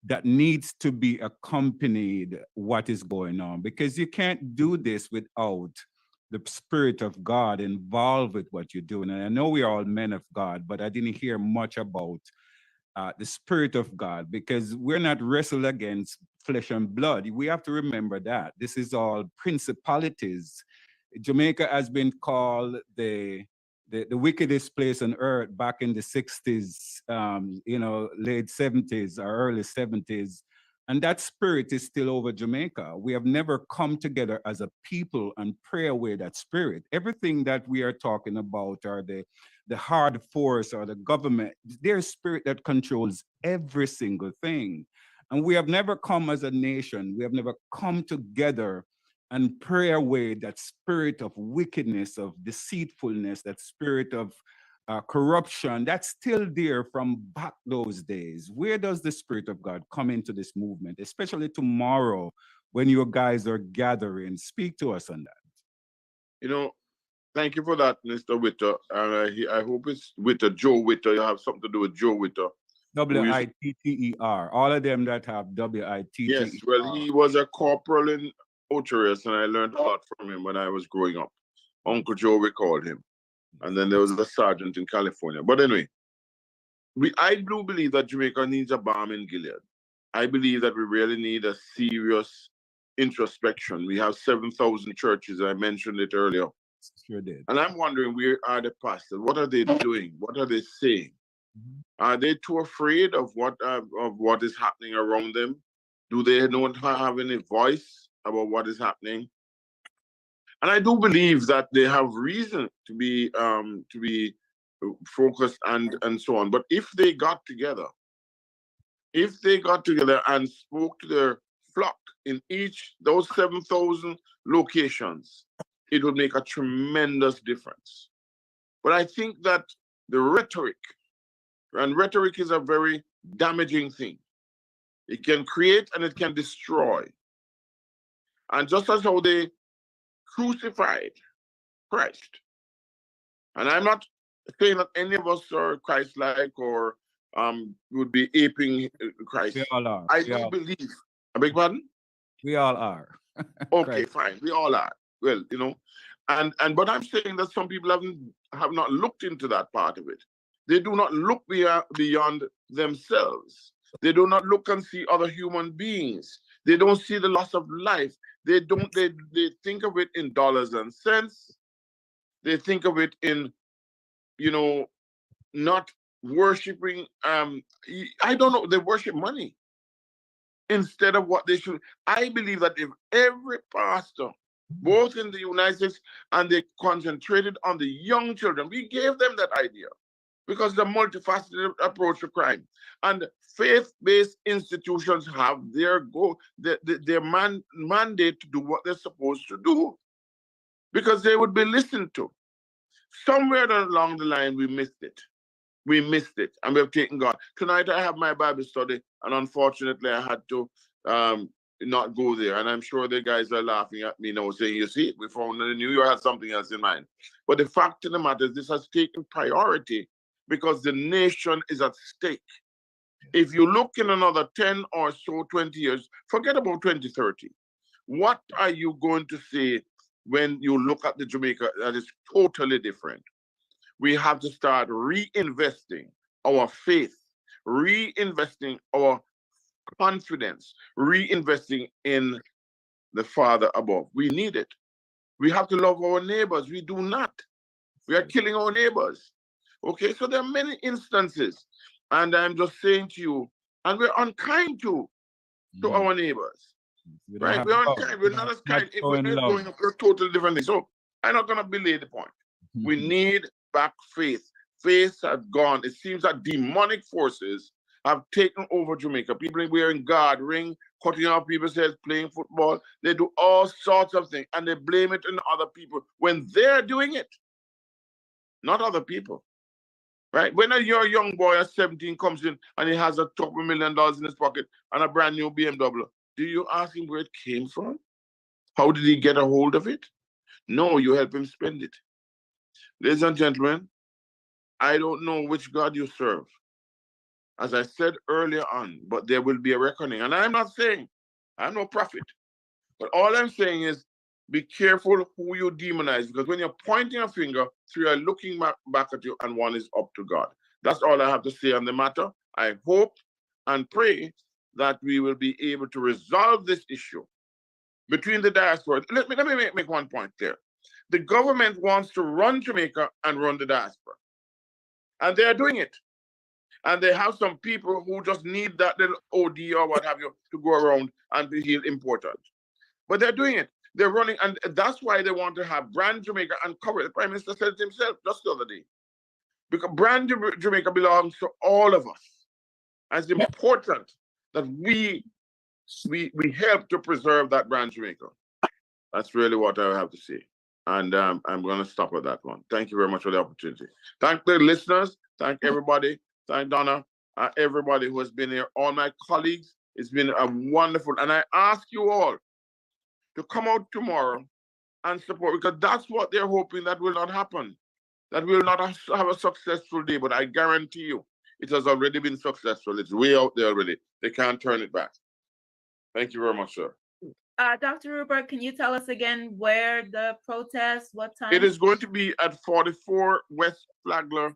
that needs to be accompanied what is going on, because you can't do this without the Spirit of God involved with what you're doing. And I know we are all men of God, but I didn't hear much about the Spirit of God, because we're not wrestled against flesh and blood. We have to remember that. This is all principalities. Jamaica has been called the wickedest place on earth back in the 60s, late 70s or early 70s. And that spirit is still over Jamaica. We have never come together as a people and pray away that spirit. Everything that we are talking about are the hard force or the government, there's spirit that controls every single thing. And we have never come as a nation, we have never come together and pray away that spirit of wickedness, of deceitfulness, that spirit of corruption that's still there from back those days. Where does the Spirit of God come into this movement, especially tomorrow when you guys are gathering? Speak to us on that. Thank you for that, Mr. Witter. I hope it's Witter, Joe Witter. You have something to do with Joe Witter. W-I-T-T-E-R. All of them that have W-I-T-T-E-R. Yes, well, he was a corporal in Ocherous, and I learned a lot from him when I was growing up. Uncle Joe, we called him. And then there was a sergeant in California. But anyway, I do believe that Jamaica needs a balm in Gilead. I believe that we really need a serious introspection. We have 7,000 churches. I mentioned it earlier. Sure did. And I'm wondering, where are the pastors? What are they doing? What are they saying? Are they too afraid of what is happening around them? Do they not have any voice about what is happening? And I do believe that they have reason to be focused and so on. But if they got together and spoke to their flock in those 7,000 locations, it would make a tremendous difference. But I think that the rhetoric is a very damaging thing. It can create and it can destroy. And just as how they crucified Christ. And I'm not saying that any of us are Christ-like or would be aping Christ. We all are. I do believe. I beg pardon? We all are. Okay, fine. We all are. Well, but I'm saying that some people have not looked into that part of it. They do not look beyond themselves. They do not look and see other human beings. They don't see the loss of life. They think of it in dollars and cents. They think of it in, not worshiping. I don't know. They worship money instead of what they should. I believe that if every pastor, both in the United States, and they concentrated on the young children, we gave them that idea because the multifaceted approach to crime. And faith-based institutions have their mandate to do what they're supposed to do because they would be listened to. Somewhere along the line, we missed it. And we have taken God. Tonight, I have my Bible study, and unfortunately, I had to not go there. And I'm sure the guys are laughing at me now, saying, you see, we found that New York had something else in mind. But the fact of the matter is this has taken priority because the nation is at stake. If you look in another 10 or so, 20 years, forget about 2030. What are you going to say when you look at the Jamaica that is totally different? We have to start reinvesting our faith, reinvesting our confidence, reinvesting in the Father above. We need it. We have to love our neighbors. We do not. We are killing our neighbors. Okay, so there are many instances. And I'm just saying to you, and we're unkind to our neighbors. Right? We're unkind. We're not as kind. If we're going up, we're totally different things. So I'm not going to belay the point. We need back faith. Faith has gone. It seems that demonic forces have taken over Jamaica. People wearing guard ring, cutting off people's heads, playing football. They do all sorts of things, and they blame it on other people when they're doing it, not other people. Right? When your young boy at 17 comes in and he has a couple $1 million in his pocket and a brand new BMW, do you ask him where it came from? How did he get a hold of it? No, you help him spend it. Ladies and gentlemen, I don't know which God you serve, as I said earlier on, but there will be a reckoning. And I'm not saying I'm no prophet, but all I'm saying is be careful who you demonize, because when you're pointing a finger, three are looking back at you and one is up to God. That's all I have to say on the matter. I hope and pray that we will be able to resolve this issue between the diaspora. Let me make one point there. The government wants to run Jamaica and run the diaspora. And they're doing it. And they have some people who just need that little OD or what have you to go around and feel important. But they're doing it. They're running, and that's why they want to have brand Jamaica and cover it. The Prime Minister said it himself just the other day. Because brand Jamaica belongs to all of us. And it's important that we help to preserve that brand Jamaica. That's really what I have to say. And I'm going to stop at that one. Thank you very much for the opportunity. Thank the listeners. Thank everybody. Thank Donna. Everybody who has been here. All my colleagues. It's been a wonderful. And I ask you all to come out tomorrow and support, because that's what they're hoping that will not happen. That will not have a successful day. But I guarantee you, it has already been successful. It's way out there already. They can't turn it back. Thank you very much, sir. Dr. Rupert, can you tell us again where the protest, what time? It is going to be at 44 West Flagler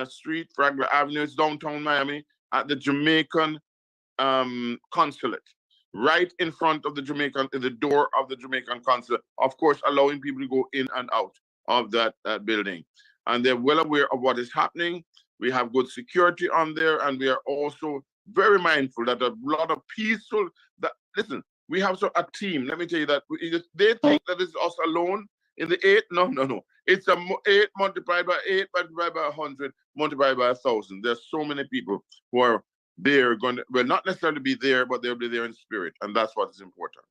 Street, Flagler Avenue. It's downtown Miami, at the Jamaican consulate, right in front of the the door of the Jamaican consulate. Of course, allowing people to go in and out of that building. And they're well aware of what is happening. We have good security on there, and we are also very mindful that a lot of peaceful, listen, we have a team. Let me tell you that they think that it's us alone in the 8. No. It's 8 multiplied by 8 multiplied by 100 multiplied by 1,000. There's so many people who are there will not necessarily be there, but they'll be there in spirit, and that's what is important.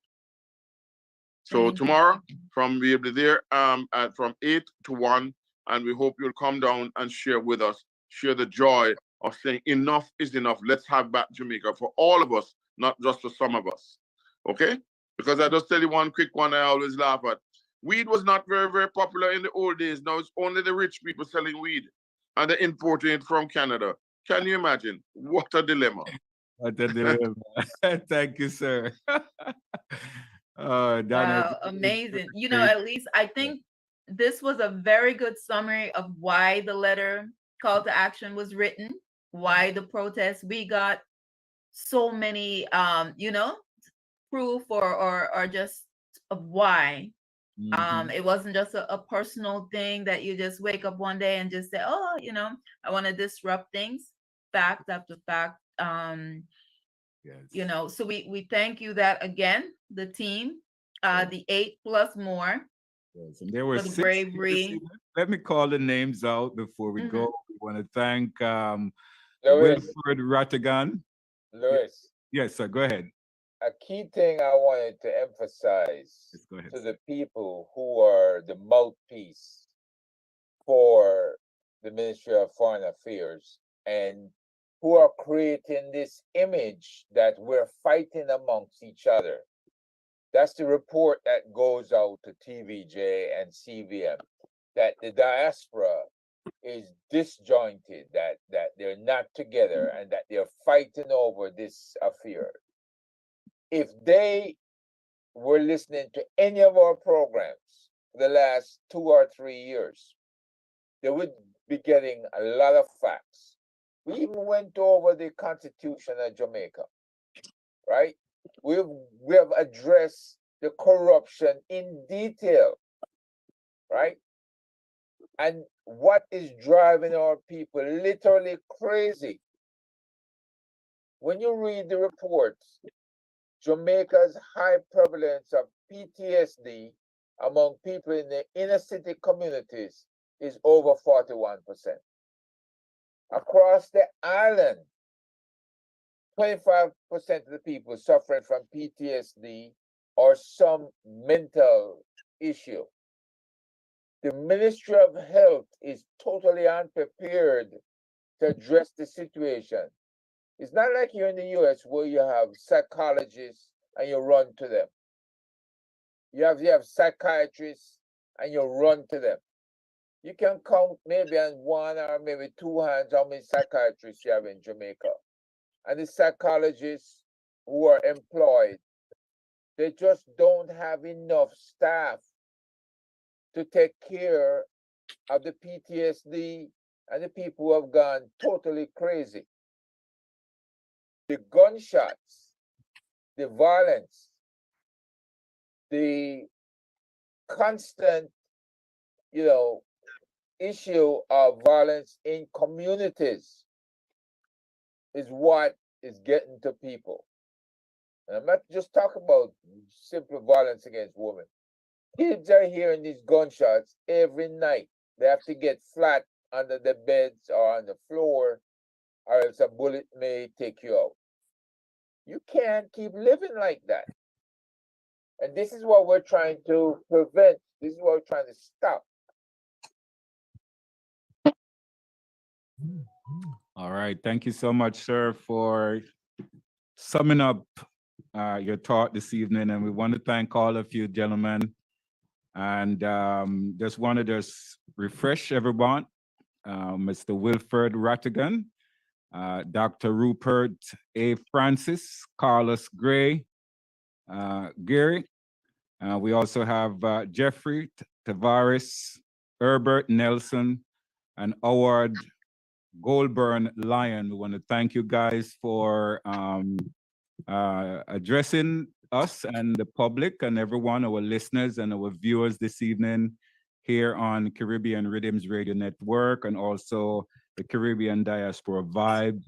So tomorrow, we'll be there from 8 to 1, and we hope you'll come down and share with us, share the joy of saying enough is enough. Let's have back Jamaica for all of us, not just for some of us. Okay? Because I just tell you one quick one I always laugh at. Weed was not very, very popular in the old days. Now it's only the rich people selling weed, and they're importing it from Canada. Can you imagine? What a dilemma. What a dilemma. Thank you, sir. Donna, wow, amazing. You know, at least I think this was a very good summary of why the letter call to action was written, why the protest. We got so many, proof or just of why. It wasn't just a personal thing that you just wake up one day and just say, oh, I want to disrupt things, fact after fact. Yes. So we thank you that again, the team, the 8+ more. Yes, and there were for the 6 bravery. Let me call the names out before we go. We want to thank Wilfred Rattigan. Louis. Yes, sir. Go ahead. A key thing I wanted to emphasize to the people who are the mouthpiece for the Ministry of Foreign Affairs and who are creating this image that we're fighting amongst each other. That's the report that goes out to TVJ and CVM, that the diaspora is disjointed, that they're not together, and that they're fighting over this affair. If they were listening to any of our programs for the last 2 or 3 years, they would be getting a lot of facts. We even went over the Constitution of Jamaica, right? We have addressed the corruption in detail, right? And what is driving our people literally crazy? When you read the reports, Jamaica's high prevalence of PTSD among people in the inner city communities is over 41%. Across the island, 25% of the people suffering from PTSD or some mental issue. The Ministry of Health is totally unprepared to address the situation. It's not like here in the US where you have psychologists and you run to them. You have psychiatrists and you run to them. You can count maybe on one or maybe two hands how many psychiatrists you have in Jamaica. And the psychologists who are employed, they just don't have enough staff to take care of the PTSD and the people who have gone totally crazy. The gunshots, the violence, the constant, issue of violence in communities is what is getting to people. And I'm not just talking about simple violence against women. Kids are hearing these gunshots every night. They have to get flat under the beds or on the floor, or else a bullet may take you out. You can't keep living like that. And this is what we're trying to prevent. This is what we're trying to stop. All right. Thank you so much, sir, for summing up your talk this evening. And we want to thank all of you, gentlemen. And just wanted to refresh everyone. Mr. Wilfred Rattigan, Dr.Rupert A. Francis, Carlos Gray, Gary. We also have Jeffrey Tavares, Herbert Nelson, and Howard Goldburn Lyon. We want to thank you guys for addressing us and the public and everyone, our listeners and our viewers this evening here on Caribbean Rhythms Radio Network and also the Caribbean Diaspora Vibes.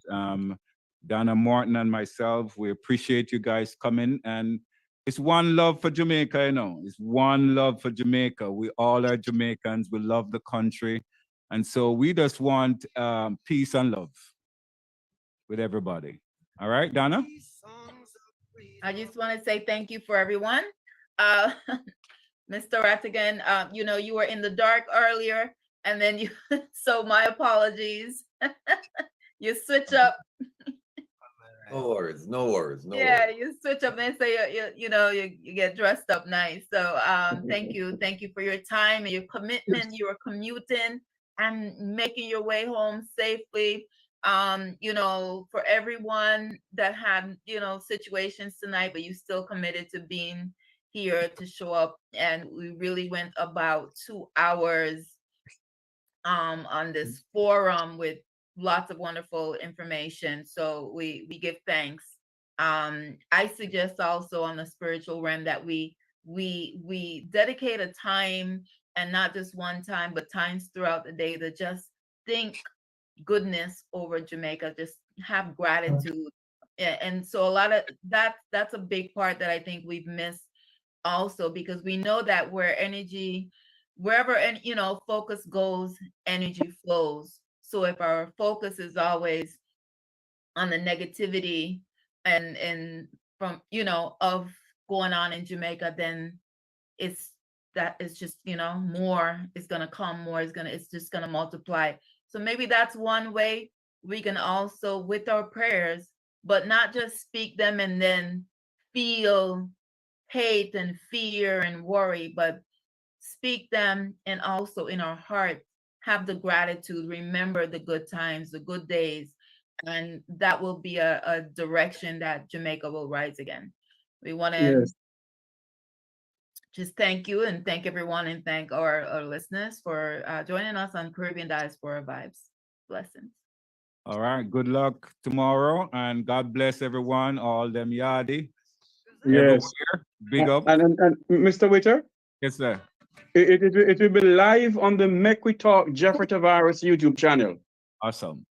Donna Martin and myself, we appreciate you guys coming, and it's one love for Jamaica, It's one love for Jamaica. We all are Jamaicans. We love the country. And so we just want peace and love with everybody. All right, Donna? I just want to say thank you for everyone. Mr. Rattigan, you were in the dark earlier, and then so my apologies. You switch up. No worries, no worries, no Yeah, worries. you switch up and say, you get dressed up nice. So thank you for your time and your commitment. You are commuting and making your way home safely. For everyone that had, situations tonight, but you still committed to being here to show up. And we really went about 2 hours on this forum with lots of wonderful information. So we give thanks. I suggest also on the spiritual realm that we dedicate a time, and not just one time, but times throughout the day, to just think goodness over Jamaica, just have gratitude. And so a lot of that's a big part that I think we've missed also, because we know that wherever focus goes, energy flows. So if our focus is always on the negativity and from of going on in Jamaica, then it's just more is gonna come, it's just gonna multiply. So maybe that's one way we can also, with our prayers, but not just speak them and then feel hate and fear and worry, but speak them and also in our heart have the gratitude, remember the good times, the good days, and that will be a direction that Jamaica will rise again. We want to just thank you and thank everyone, and thank our listeners for joining us on Caribbean Diaspora Vibes. Blessings. All right. Good luck tomorrow, and God bless everyone, all them yardie. Yes. Everywhere. Big up. And Mr. Witter? Yes, sir. It will be live on the Make We Talk Jeffrey Tavares YouTube channel. Awesome.